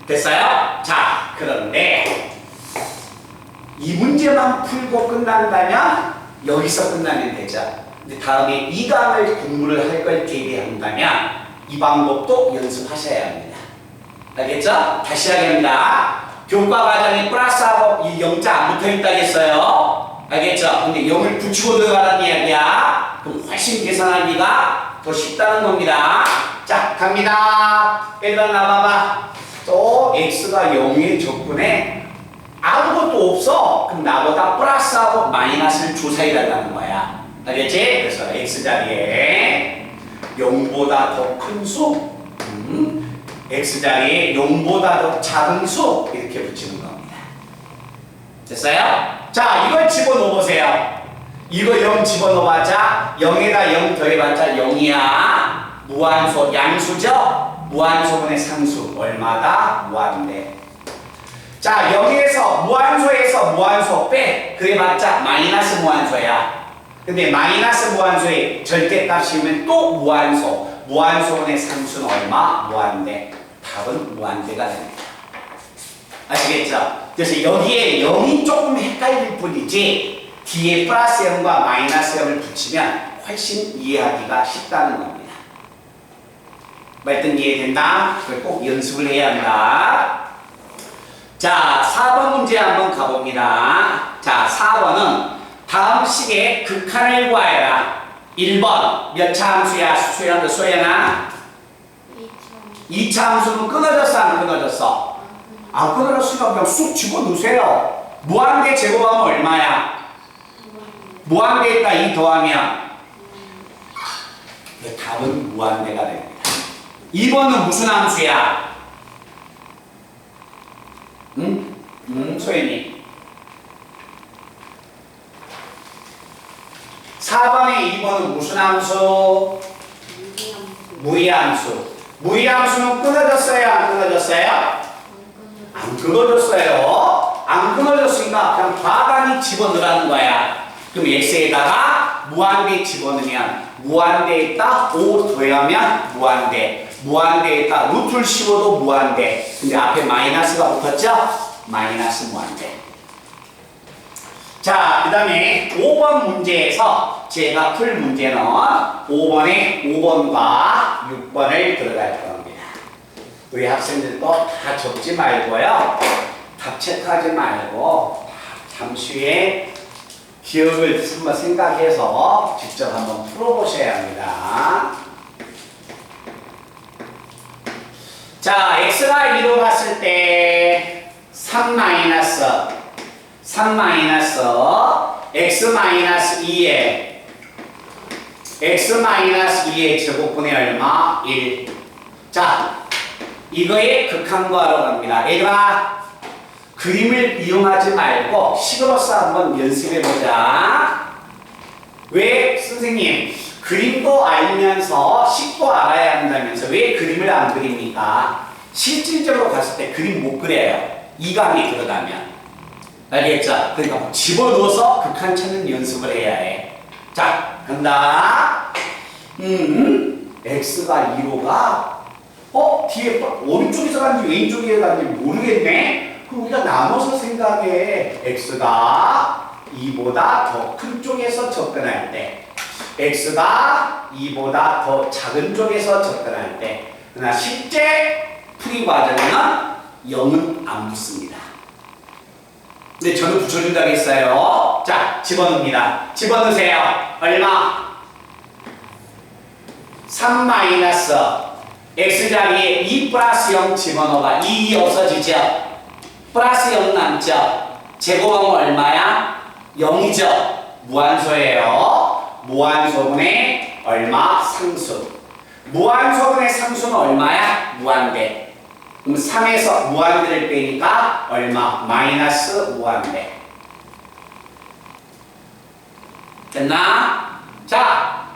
됐어요? 자, 그런데 이 문제만 풀고 끝난다면 여기서 끝나면 되죠. 근데 다음에 2강을 공부를 할 걸 대비한다면 이 방법도 연습하셔야 합니다. 알겠죠? 다시 하겠습니다. 교과 과정에 플러스하고 이 0자 안 붙어있다 했어요. 알겠죠? 근데 0을 붙이고 들어가라는 이야기야. 그럼 훨씬 계산하기가 더 쉽다는 겁니다. 자, 갑니다. 일단 나와봐. 또 x가 0에 접근해. 아무것도 없어. 그럼 나보다 플러스하고 마이너스를 조사해달라는 거야. 알겠지? 그래서 x자리에 0보다 더 큰 수, x자리에 0보다 더 작은 수 이렇게 붙이는 겁니다. 됐어요? 자, 이걸 집어넣어보세요. 이거 0 집어넣어봤자 0에다 0 더해봤자 0이야. 무한소, 양수죠? 무한소분의 상수 얼마다? 무한대. 자, 여기에서 무한소에서 무한소 빼. 그래봤자 마이너스 무한소야. 근데 마이너스 무한소의 절대값이면 또 무한소. 무한소분의 상수는 얼마? 무한대. 답은 무한대가 됩니다. 아시겠죠? 그래서 여기에 0이 조금 헷갈릴 뿐이지 뒤에 플러스 0과 마이너스 0을 붙이면 훨씬 이해하기가 쉽다는 겁니다. 말든 이해된다? 그걸 꼭 연습을 해야 한다. 자, 4번 문제 한번 가봅니다. 자, 4번은 다음 식의 극한을 구하여라. 1번 몇 차 함수야? 소연아? 2차 함수는 끊어졌어? 안 끊어졌어? 안 끊어졌으니까 그냥 쑥 집어넣으세요. 무한대 제곱하면 얼마야? 무한대에다 2 더하면 답은 무한대가 됩니다. 2번은 무슨 함수야? 소연이. 4번에 2번은 무슨 함수? 무의함수. 무의함수는 끊어졌어요? 안 끊어졌어요? 안 끊어졌어요. 안 끊어졌으니까 그냥 과감히 집어넣으라는 거야. 그럼 x에다가 무한대 집어넣으면 무한대에다 5 더하면 무한대. 무한대에다 루트를 씌워도 무한대. 근데 앞에 마이너스가 붙었죠? 마이너스 무한대. 자, 그 다음에 5번 문제에서 제가 풀 문제는 5번에 5번과 6번을 들어갈 겁니다. 우리 학생들도 다 적지 말고요. 답 체크하지 말고 잠시 후에 기억을 한번 생각해서 직접 한번 풀어보셔야 합니다. 자, x가 2로 갔을 때 3 마이너스 x 마이너스 2에 x 마이너스 2의 제곱분의 얼마? 1. 자, 이거의 극한과로 갑니다. 얘들아, 그림을 이용하지 말고 식으로서 한번 연습해보자. 왜 선생님 그림도 알면서 식도 알아야 한다면서 왜 그림을 안 그립니까? 실질적으로 갔을 때 그림 못 그려요. 2강에 들어가면. 알겠죠? 그러니까 뭐 집어넣어서 극한 찾는 연습을 해야 해. 자, 간다. x가 2로가 뒤에 오른쪽에서 간지 왼쪽에서 간지 모르겠네. 그럼 우리가 나눠서 생각해. x가 2보다 더 큰 쪽에서 접근할 때, x가 2보다 더 작은 쪽에서 접근할 때. 그러나 실제 풀이 과정에는 0은 안 붙습니다. 근데 저는 붙여준다고 했어요. 자, 집어넣습니다. 집어넣으세요. 얼마? 3 마이너스 x 자리에 2 플러스 0 집어넣어봐. 2 없어지죠? 플러스 0 남죠? 제곱하면 얼마야? 0이죠? 무한소예요. 무한소분의 얼마? 상수. 무한소분의 상수는 얼마야? 무한대. 그럼 3에서 무한대를 빼니까 얼마? 마이너스 무한대. 됐나? 자,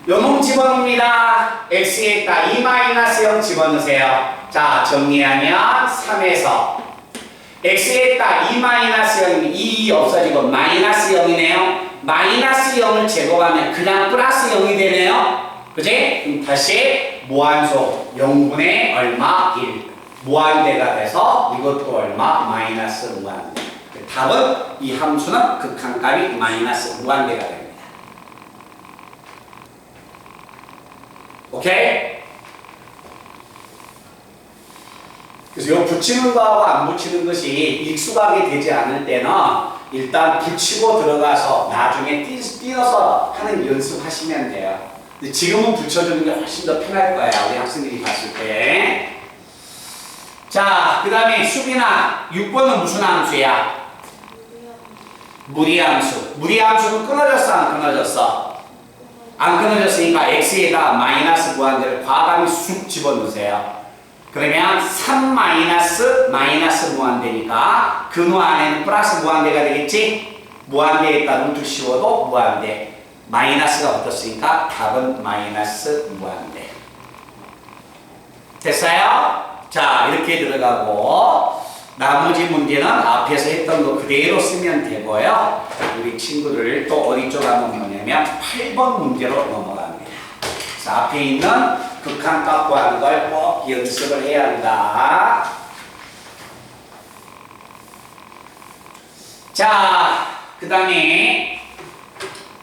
요놈 집어넣습니다. x에다 2 마이너스 0 집어넣으세요. 자, 정리하면 3에서 x에다 2 마이너스 0이면 2 없어지고 마이너스 0이네요. 마이너스 0을 제곱하면 그냥 플러스 0이 되네요. 그지? 그럼 다시 무한소 0분의 얼마? 1 무한대가 돼서 이것도 얼마? 마이너스 무한대. 답은 이 함수는 극한값이 마이너스 무한대가 됩니다. 오케이? 그래서 요 붙이는 거하고 안 붙이는 것이 익숙하게 되지 않을 때는 일단 붙이고 들어가서 나중에 띄어서 하는 연습하시면 돼요. 근데 지금은 붙여주는 게 훨씬 더 편할 거야. 우리 학생들이 봤을 때. 자, 그 다음에 수빈아, 6번은 무슨 함수야? 무리함수. 무리함수는 끊어졌어, 안 끊어졌어? 안 끊어졌으니까 x에다 마이너스 무한대를 과감히 쑥 집어넣으세요. 그러면 3 마이너스 무한대니까 근호 안에는 플러스 무한대가 되겠지? 무한대에다 루트 씌워도 무한대. 마이너스가 붙었으니까 답은 마이너스 무한대. 됐어요? 자, 이렇게 들어가고 나머지 문제는 앞에서 했던 거 그대로 쓰면 되고요. 우리 친구들 또 어디 쪽 한번 보냐면 8번 문제로 넘어갑니다. 자, 앞에 있는 극한값 구하는 걸 꼭 연습을 해야 한다. 자, 그 다음에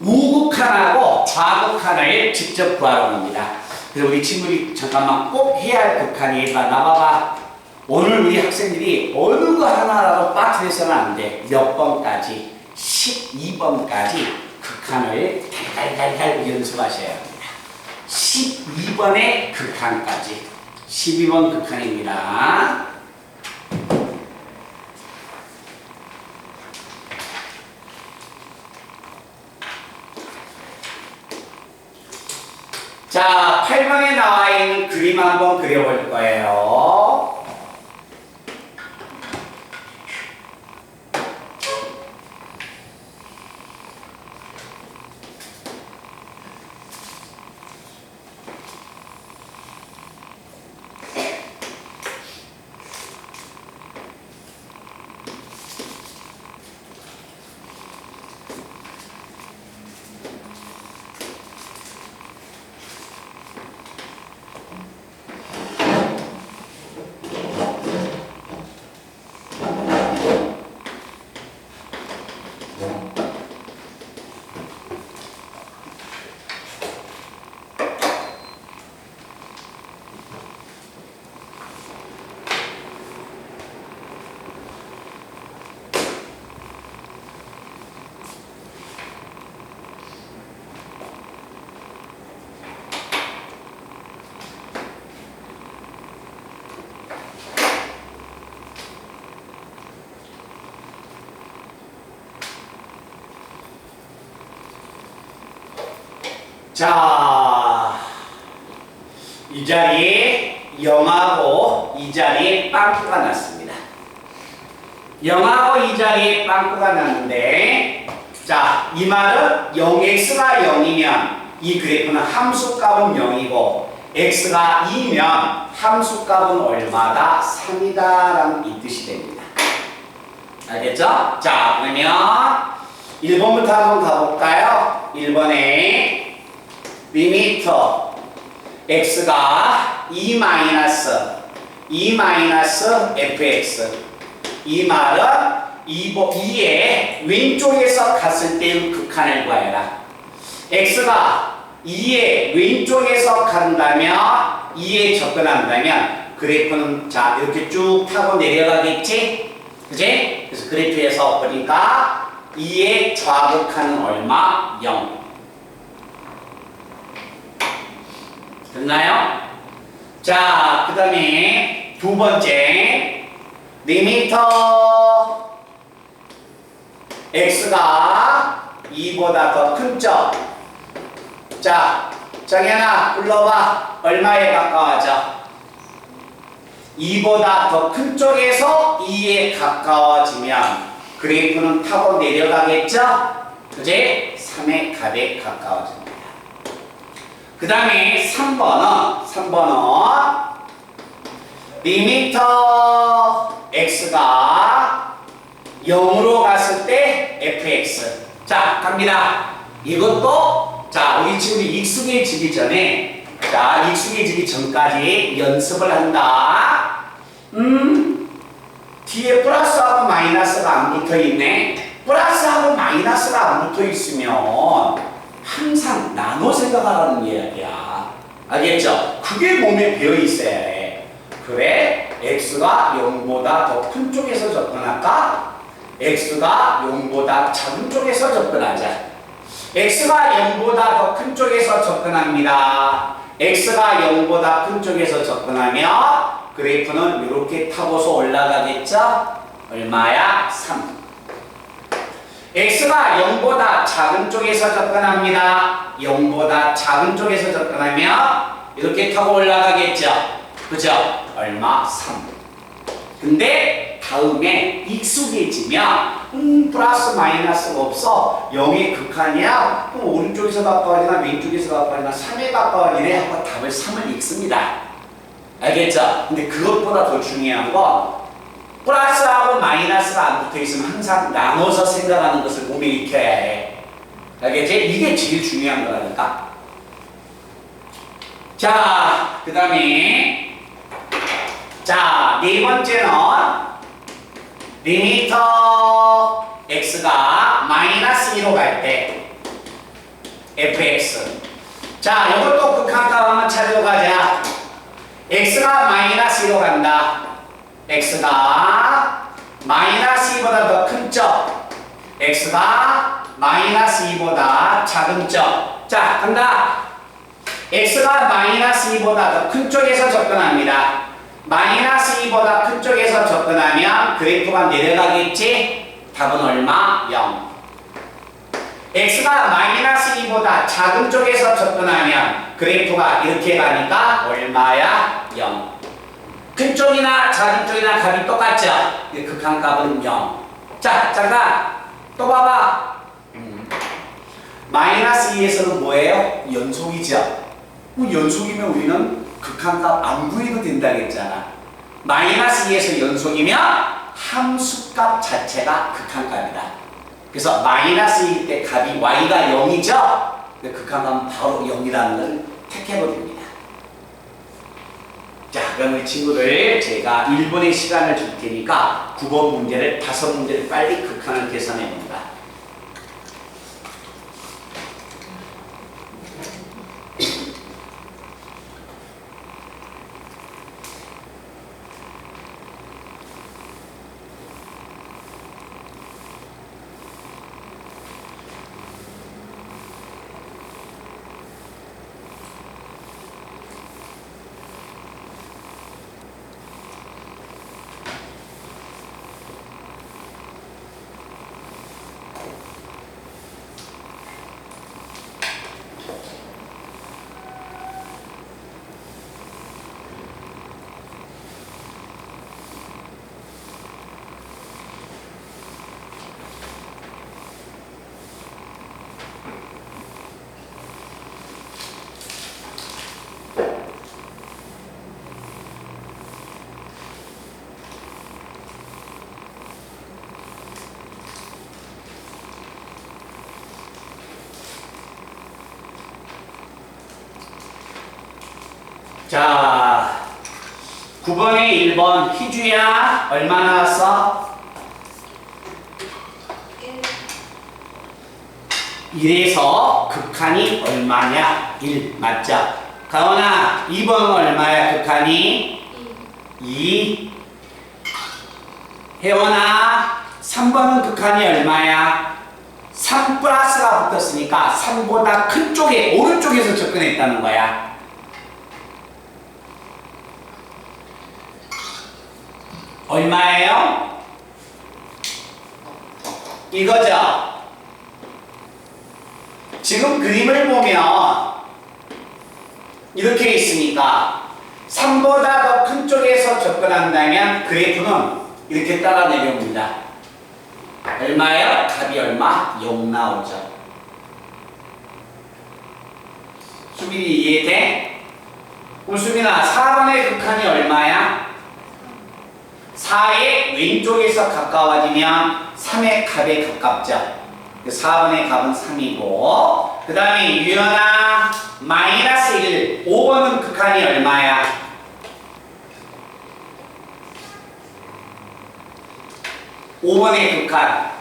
우극한하고 좌극한을 직접 구하러 갑니다. 그래서 우리 친구들이 잠깐만 꼭 해야 할 극한이 나봐봐. 오늘 우리 학생들이 어느 거 하나라도 빠뜨려서는 안 돼. 몇 번까지? 12번까지 극한을 달달달달 연습하셔야 합니다. 12번의 극한까지. 12번 극한입니다. 자, 8번에 나와 있는 그림 한번 그려볼 거예요. 자, 이 자리에 0하고 이 자리에 빵꾸가 났습니다. 0하고 이 자리에 빵꾸가 났는데, 자, 이 말은 0x가 0이면 이 그래프는 함수값은 0이고 x가 2면 함수값은 얼마다? 3이다 라는 이 뜻이 됩니다. 알겠죠? 자, 그러면 1번부터 한번 가볼까요? 1번에 리미터 x가 2 마이너스 fx 이 말은 2의 왼쪽에서 갔을 때의 극한을 구하여라. x가 2의 왼쪽에서 간다면 2에 접근한다면 그래프는 자 이렇게 쭉 타고 내려가겠지? 그지? 그래서 그래프에서 보니까 2의 좌극한은 얼마? 0. 됐나요? 자, 그 다음에 두 번째 리미터 x가 2보다 더 큰 점. 자, 정연아 불러봐. 얼마에 가까워져? 2보다 더 큰 쪽에서 2에 가까워지면 그래프는 타고 내려가겠죠? 그지? 3의 값에 가까워집니다. 그 다음에 3번은 리미터 x가 0으로 갔을 때 fx. 자, 갑니다. 이것도 자, 우리 친구들이 익숙해지기 전에 자, 익숙해지기 전까지 연습을 한다. 뒤에 플러스하고 마이너스가 안 붙어있네. 플러스하고 마이너스가 안 붙어있으면 항상 나눠 생각하라는 이야기야. 알겠죠? 그게 몸에 배어있어야 해. 그래? x가 0보다 더 큰 쪽에서 접근할까? x가 0보다 작은 쪽에서 접근하자. x가 0보다 더 큰 쪽에서 접근합니다. x가 0보다 큰 쪽에서 접근하면 그래프는 이렇게 타고서 올라가겠죠? 얼마야? 3. x가 0보다 작은 쪽에서 접근합니다. 0보다 작은 쪽에서 접근하면 이렇게 타고 올라가겠죠? 그죠? 얼마? 3. 근데 다음에 익숙해지면 플러스 마이너스가 없어. 0의 극한이야. 그럼 오른쪽에서 가까워지나 왼쪽에서 가까워지나 3에 가까워지네 하고 답을 3을 읽습니다. 알겠죠? 근데 그것보다 더 중요한 건 플러스하고 마이너스가 안 붙어있으면 항상 나눠서 생각하는 것을 몸에 익혀야 해. 알겠지? 이게 제일 중요한 거라니까. 자, 그 다음에 자, 네 번째는 리미터 x가 마이너스 2로 갈 때 fx. 자, 이것도 극한값 한번 찾으러 가자. x가 마이너스 2로 간다. x가 마이너스 2보다 더 큰 점. x가 마이너스 2보다 작은 점. 자, 간다. x가 마이너스 2보다 더 큰 쪽에서 접근합니다. 마이너스 2보다 큰 쪽에서 접근하면 그래프가 내려가겠지? 답은 얼마? 0. x가 마이너스 2보다 작은 쪽에서 접근하면 그래프가 이렇게 가니까 얼마야? 0. 큰 쪽이나 작은 쪽이나 값이 똑같죠? 극한값은 0. 자, 잠깐 또 봐봐. 마이너스 2에서는 뭐예요? 연속이죠? 연속이면 우리는 극한값 안 구해도 된다고 했잖아. 마이너스 2에서 연속이면 함수값 자체가 극한값이다. 그래서 마이너스 2일 때 값이 y가 0이죠? 극한값은 바로 0이라는 걸 택해도 됩니다. 자, 그럼 우리 친구들 제가 1분의 시간을 줄 테니까 9번 문제를 5문제를 빨리 극한을 계산해 봅니다. 자, 9번에 1번 희주야 얼마 나왔어? 1에서 극한이 얼마냐? 1 맞죠? 가원아 2번은 얼마야 극한이? 2. 혜원아 3번은 극한이 얼마야? 3 플러스가 붙었으니까 3보다 큰 쪽에 오른쪽에서 접근했다는 거야. 얼마예요? 이거죠? 지금 그림을 보면 이렇게 있으니까 3보다 더 큰 쪽에서 접근한다면 그래프는 이렇게 따라 내려옵니다. 얼마예요? 값이 얼마? 0 나오죠. 수빈이 이해돼? 그럼 수빈아 4번의 극한이 얼마야? 4의 왼쪽에서 가까워지면 3의 값에 가깝죠. 4번의 값은 3이고 그 다음에 유연아 마이너스 1 5번은 극한이 얼마야? 5번의 극한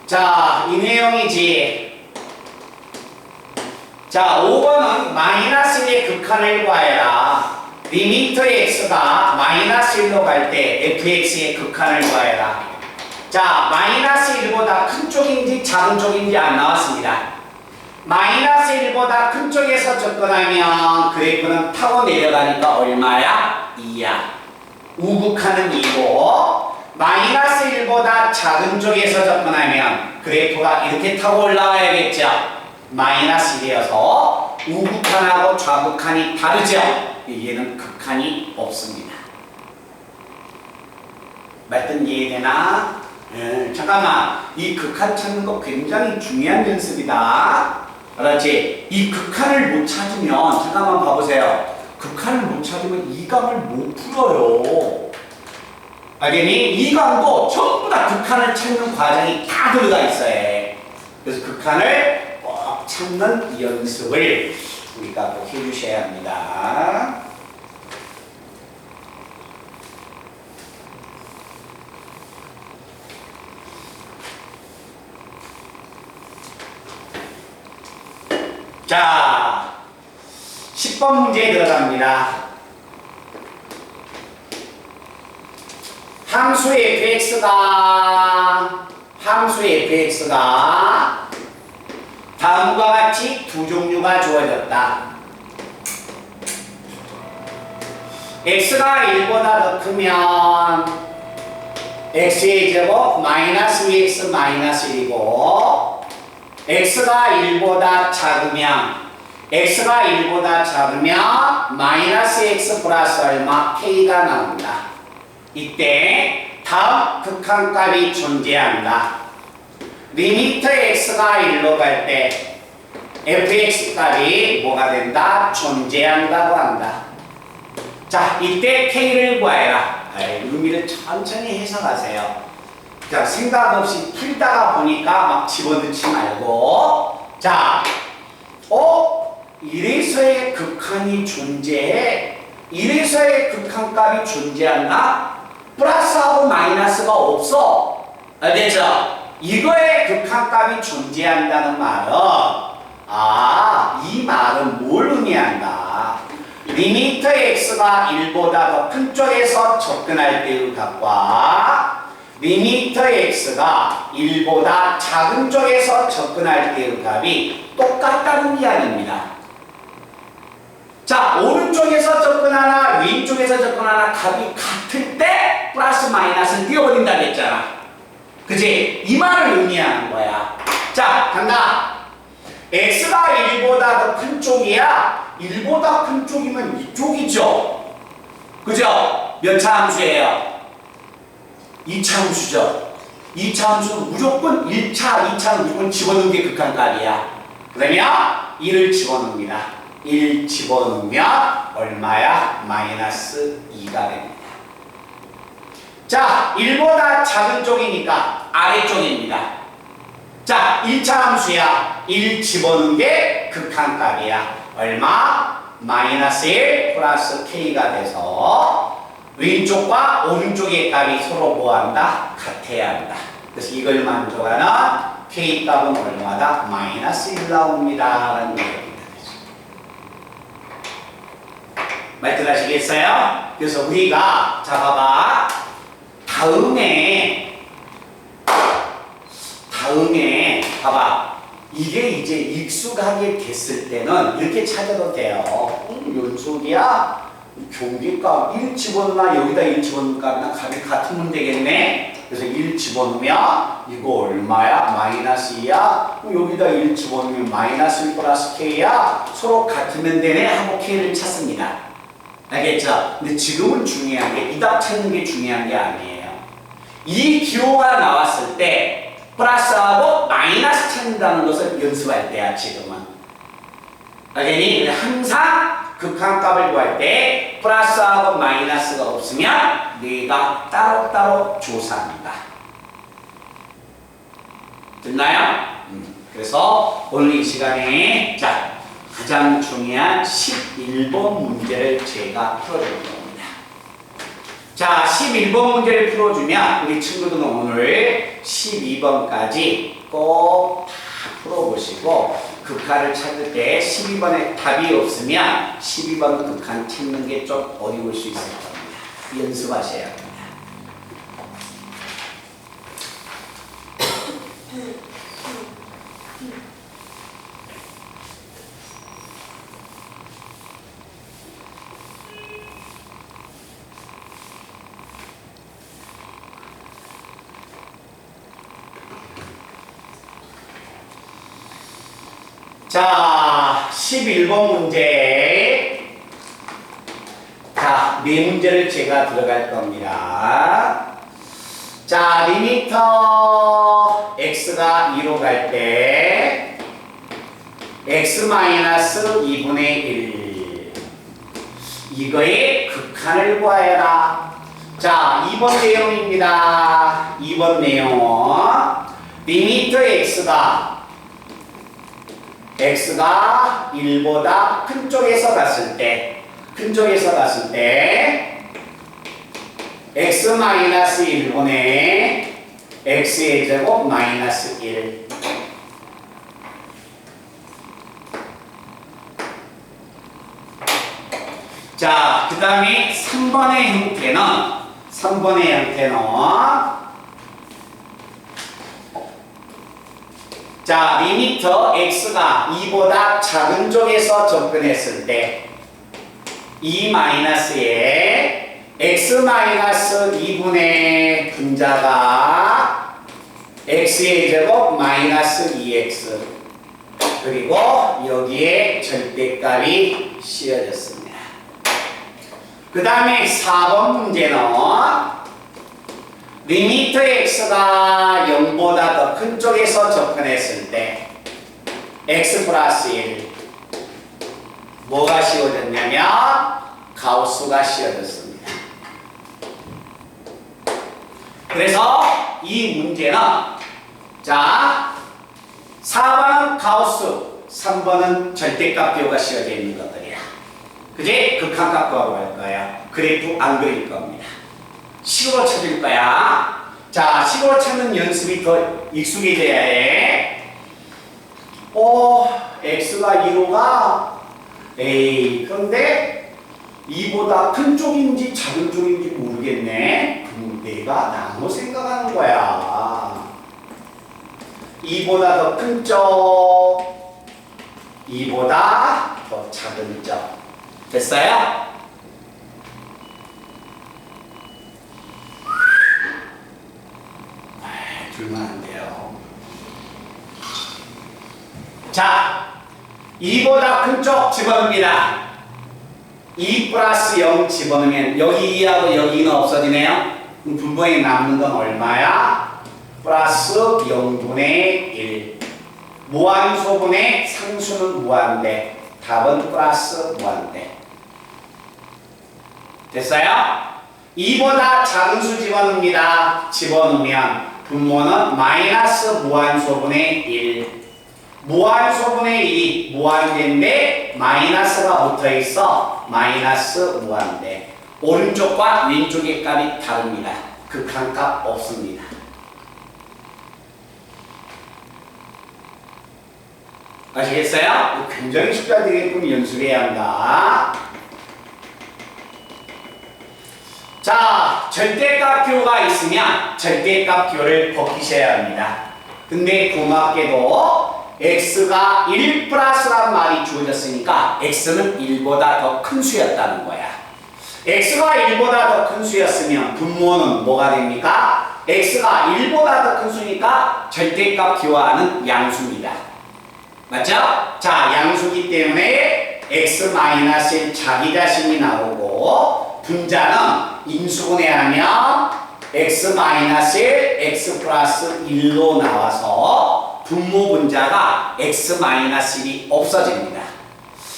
자, 이 내용이지. 자, 5번은 마이너스 1의 극한을 구하여라. 리미터 x가 마이너스 1로 갈 때 fx의 극한을 구하여라. 자, 마이너스 1보다 큰 쪽인지 작은 쪽인지 안 나왔습니다. 마이너스 1보다 큰 쪽에서 접근하면 그래프는 타고 내려가니까 얼마야? 2야. 우극한은 2고 마이너스 1보다 작은 쪽에서 접근하면 그래프가 이렇게 타고 올라와야겠죠. 마이너스 1이어서 우극한하고 좌극한이 다르죠. 얘는 극한이 없습니다. 말든 이해되나? 잠깐만, 이 극한 찾는 거 굉장히 중요한 연습이다. 알았지? 이 극한을 못 찾으면 잠깐만 봐보세요. 극한을 못 찾으면 이 감을 못 풀어요. 알겠니? 이 감도 전부 다 극한을 찾는 과정이 다 들어가 있어야 해. 그래서 극한을 꼭 찾는 연습을 우리가 꼭 해주셔야 합니다. 자, 10번 문제에 들어갑니다. 함수 fx가 다음과 같이 두 종류가 주어졌다. x가 1보다 더 크면 x의 제곱 마이너스 2x 마이너스 1이고 x가 1보다 작으면 마이너스 x 플러스 얼마? k가 나온다. 이때 다음 극한값이 존재한다. 리미터 x가 1로 갈 때 fx 값이 뭐가 된다? 존재한다고 한다. 자, 이때 k를 구해라. 의미를 천천히 해석하세요. 자, 생각 없이 풀다가 보니까 막 집어넣지 말고, 자, 이래서의 극한이 존재해. 이래서의 극한값이 존재한다? 플러스하고 마이너스가 없어. 알겠죠? 이거의 극한값이 존재한다는 말은, 이 말은 뭘 의미한다? 리미터 x가 1보다 더 큰 쪽에서 접근할 때의 값과 리미터 x가 1보다 작은 쪽에서 접근할 때의 값이 똑같다는 이야기입니다. 자, 오른쪽에서 접근하나 왼쪽에서 접근하나 값이 같을 때 플러스 마이너스는 띄워버린다 그랬잖아. 그치? 이 말을 의미하는 거야. 자, 간다. x가 1보다 더 큰 쪽이야. 1보다 큰 쪽이면 이쪽이죠. 그죠? 몇 차 함수예요? 2차 함수죠. 2차 함수는 무조건 1차, 2차는 무조건 집어넣는 게 극한값이야. 그러면 1을 집어넣습니다. 1 집어넣으면 얼마야? 마이너스 2가 됩니다. 자, 1보다 작은 쪽이니까 아래쪽입니다. 자, 1차 함수야. 1 집어넣은 게 극한값이야. 얼마? 마이너스 1 플러스 K가 돼서 왼쪽과 오른쪽의 값이 서로 뭐한다? 같아야 한다. 그래서 이걸 만족하는 K값은 얼마다? 마이너스 1 나옵니다. 라는 얘기입니다. 말씀하시겠어요? 그래서 우리가 자 봐봐. 다음에 봐봐. 이게 이제 익숙하게 됐을 때는 이렇게 찾아도 돼요. 연속이야? 경계값 1 집어넣으나 여기다 1 집어넣을 값이나 값이 같으면 되겠네. 그래서 1 집어넣으면 이거 얼마야? 마이너스 2야? 여기다 1 집어넣으면 마이너스 1 플러스 K야? 서로 같으면 되네 하고 K를 찾습니다. 알겠죠? 근데 지금은 중요한 게 이 답 찾는 게 중요한 게 아니에요. 이 기호가 나왔을 때 플러스하고 마이너스 찾는다는 것을 연습할 때야 지금은. 알겠니? 항상 극한값을 구할 때 플러스하고 마이너스가 없으면 내가 따로따로 조사합니다. 됐나요? 그래서 오늘 이 시간에 자 가장 중요한 11번 문제를 제가 풀어줄 겁니다. 자, 11번 문제를 풀어주면 우리 친구들은 오늘 12번까지 꼭 다 풀어보시고 극한을 찾을 때 12번에 답이 없으면 12번 극한 찾는 게 좀 어려울 수 있을 겁니다. 연습하셔야 합니다. 자, 11번 문제. 자, 네 문제를 제가 들어갈 겁니다. 자, 리미터 x가 2로 갈 때 x-2분의 1 이거의 극한을 구하여라. 자, 2번 내용입니다. 2번 내용. 리미터 x가 1보다 큰 쪽에서 갔을 때 x-1분의 x의 제곱 마이너스 1 자, 그 다음에 3번의 형태는 자, 리미터 x가 2보다 작은 쪽에서 접근했을 때 2-에 x-2분의 분자가 x의 제곱 마이너스 2x 그리고 여기에 절대값이 씌워졌습니다. 그 다음에 4번 문제는 리미터 x가 0보다 더 큰 쪽에서 접근했을 때 x 플러스 1 뭐가 씌워졌냐면 가우스가 씌워졌습니다. 그래서 이 문제는 자 4번은 가우스 3번은 절대값 비호가 씌워져 있는 것들이야. 그지? 극한값 구하고 할 거야. 그래프 안 그릴 겁니다. 식으로 찾을 거야. 자, 식으로 찾는 연습이 더 익숙해져야 해. x가 2로 가. 에이, 그런데 2보다 큰 쪽인지 작은 쪽인지 모르겠네. 그럼 내가 나무 생각하는 거야. 2보다 더 큰 쪽, 2보다 더 작은 쪽. 됐어요? 줄만한데요. 자, 2보다 큰 쪽 집어넣습니다. 2 플러스 0 집어넣으면 여기 2하고 여기는 없어지네요. 그럼 분모에 남는 건 얼마야? 플러스 0분의 1. 무한소분의 상수는 무한대. 답은 플러스 무한대. 됐어요? 2보다 작은 수 집어넣습니다. 집어넣으면 분모는 마이너스 무한소분의 1. 무한소분의 1이 무한대인데 마이너스가 붙어있어. 마이너스 무한대. 오른쪽과 왼쪽의 값이 다릅니다. 극한값 없습니다. 아시겠어요? 굉장히 쉽게 되게끔 연습해야 한다. 자, 절대값 기호가 있으면 절대값 기호를 벗기셔야 합니다. 근데 고맙게도 x가 1 플러스란 말이 주어졌으니까 x는 1보다 더 큰 수였다는 거야. x가 1보다 더 큰 수였으면 분모는 뭐가 됩니까? x가 1보다 더 큰 수니까 절대값 기호하는 양수입니다. 맞죠? 자, 양수기 때문에 x-1 자기 자신이 나오고 분자는 인수분해하면 x-1, x 플러스 1로 나와서 분모 분자가 x-1이 없어집니다.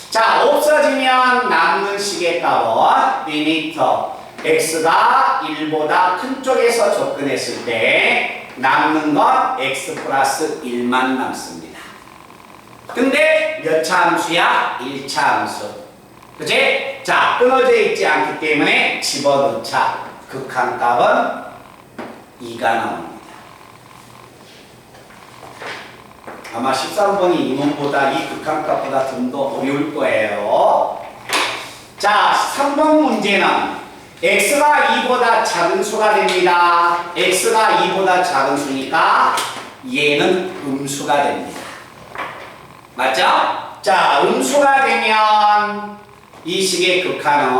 자, 없어지면 남는 식의 값은 리미터 x가 1보다 큰 쪽에서 접근했을 때 남는 건 x 플러스 1만 남습니다. 근데 몇 차 함수야? 1차 함수. 그치? 자, 끊어져 있지 않기 때문에 집어넣자. 극한값은 2가 나옵니다. 아마 13번이 이문보다 이 극한값보다 좀 더 어려울 거예요. 자, 3번 문제는 x가 2보다 작은 수가 됩니다. x가 2보다 작은 수니까 얘는 음수가 됩니다. 맞죠? 자, 음수가 되면 이 식의 극한은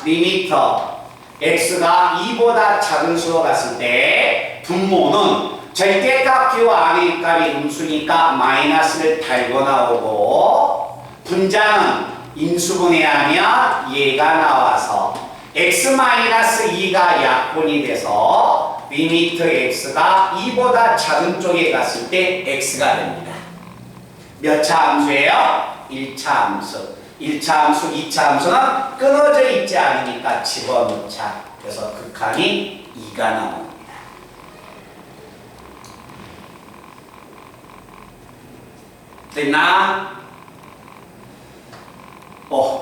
리미터 x가 2보다 작은 수로 갔을 때 분모는 절대값 기호 안에 값이 음수니까 마이너스를 달고 나오고 분자는 인수분해하면 얘가 나와서 x-2가 약분이 돼서 리미터 x가 2보다 작은 쪽에 갔을 때 x가 됩니다. 몇 차 함수예요? 1차 함수. 1차 함수, 2차 함수는 끊어져 있지 않으니까 집어넣자. 그래서 극한이 2가 나옵니다. 됐나?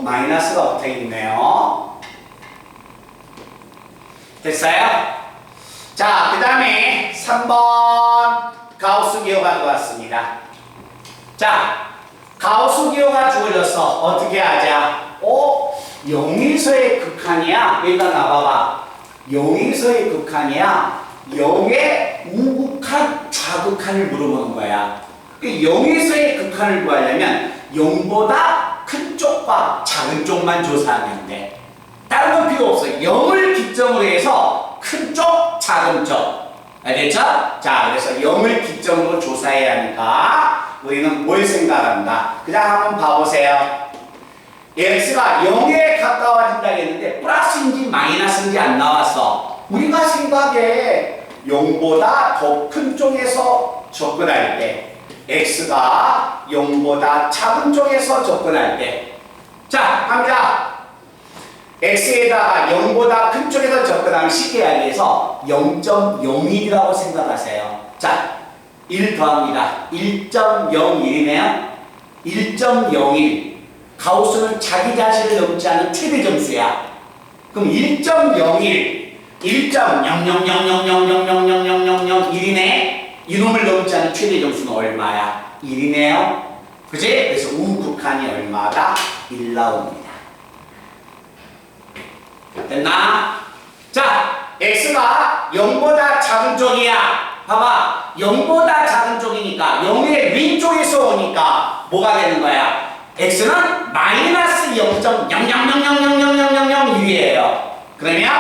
마이너스가 붙어 있네요. 됐어요? 자, 그 다음에 3번 가우스 기호가 들어왔습니다. 자, 가우스 기호가 주어졌어. 어떻게 하자? 0에서의 극한이야. 여기다 놔봐봐. 0에서의 극한이야. 0의 우극한, 좌극한을 물어보는 거야. 0에서의 극한을 구하려면 0보다 큰 쪽과 작은 쪽만 조사하면 돼. 다른 건 필요 없어. 0을 기점으로 해서 큰 쪽, 작은 쪽. 알겠죠? 자, 그래서 0을 기점으로 조사해야 하니까 우리는 뭘 생각한다? 그냥 한번 봐보세요. x가 0에 가까워진다 했는데 플러스인지 마이너스인지 안 나왔어. 우리가 생각해 0보다 더 큰 쪽에서 접근할 때 x가 0보다 작은 쪽에서 접근할 때 자, 갑니다. x에다가 0보다 큰 쪽에서 접근하면 쉽게 하기 위해서 0.01이라고 생각하세요. 자, 1 더합니다. 1.01이네요. 1.01 가우스는 자기 자신을 넘지 않은 최대 점수야. 그럼 1.01 1.000000000001이네. 이놈을 넘지 않은 최대 점수는 얼마야? 1이네요. 그지? 그래서 우극한이 얼마다? 1 나옵니다. 됐나? 자, x가 0보다 작은 쪽이야. 봐봐. 0보다 작은 쪽이니까 0의 왼쪽에서 오니까 뭐가 되는 거야? x는 마이너스 0.0000000001이에요. 그러면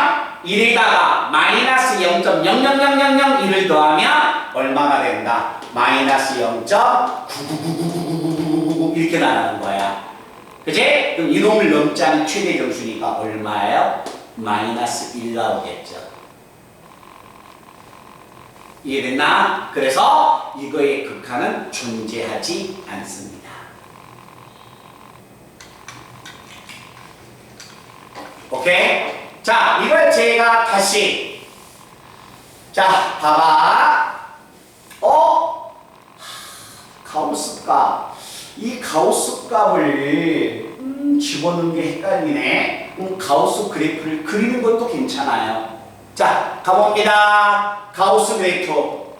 1에다가 마이너스 0.000001을 더하면 얼마가 된다? 마이너스 0.9999999 이렇게 나가는 거야. 그치? 그럼 이놈을 넘지 않은 최대 점수니까 얼마예요? 마이너스 1 나오겠죠. 이해됐나? 그래서 이거의 극한은 존재하지 않습니다. 오케이? 자, 이걸 제가 다시 자, 봐봐. 가우스 값. 이 가우스 값을 집어넣는 게 헷갈리네. 가우스 그래프를 그리는 것도 괜찮아요. 자, 가봅니다. 가우스 그래프.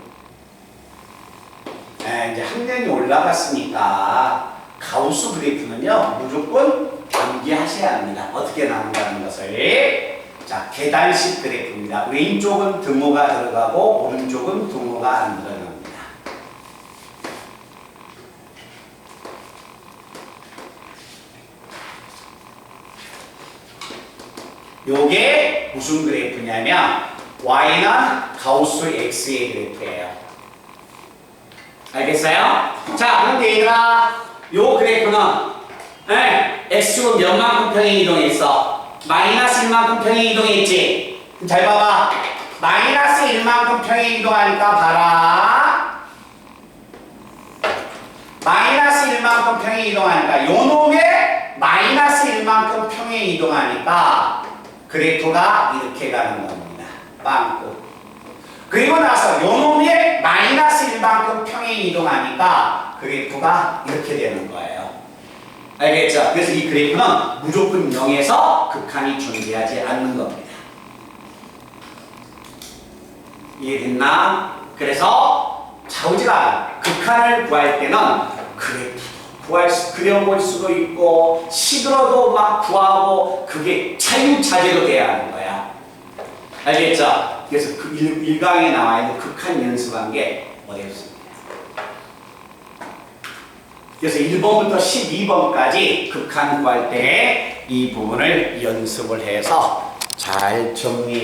네, 이제 학년이 올라갔으니까 가우스 그래프는요 무조건 암기하셔야 합니다. 어떻게 나온다는 것을. 자, 계단식 그래프입니다. 왼쪽은 등호가 들어가고 오른쪽은 등호가 안 들어갑니다. 요게 무슨 그래프냐면 y는 가우스 x의 그래프예요. 알겠어요? 자, 그런데 얘들아, 요 그래프는 x축은 몇만큼 평행 이동했어? 마이너스 1만큼 평행 이동했지? 잘 봐봐. 마이너스 1만큼 평행 이동하니까 봐라. 마이너스 1만큼 평행 이동하니까 요 놈의 마이너스 1만큼 평행 이동하니까 그래프가 이렇게 가는 겁니다. 빵꾸. 그리고 나서 요 놈의 마이너스 1만큼 평행 이동하니까 그래프가 이렇게 되는 거예요. 알겠죠? 그래서 이 그래프는 무조건 0에서 극한이 존재하지 않는 겁니다. 이해됐나? 그래서 좌우지간 극한을 구할 때는 그래프 그려볼 수도 있고 시들어도 막 구하고 그게 자유자재로 돼야 하는 거야. 알겠죠? 그래서 그 1강에 나와 있는 극한 연습한 게 어렵습니다. 그래서 1번부터 12번까지 극한 구할 때 이 부분을 연습을 해서 잘 정리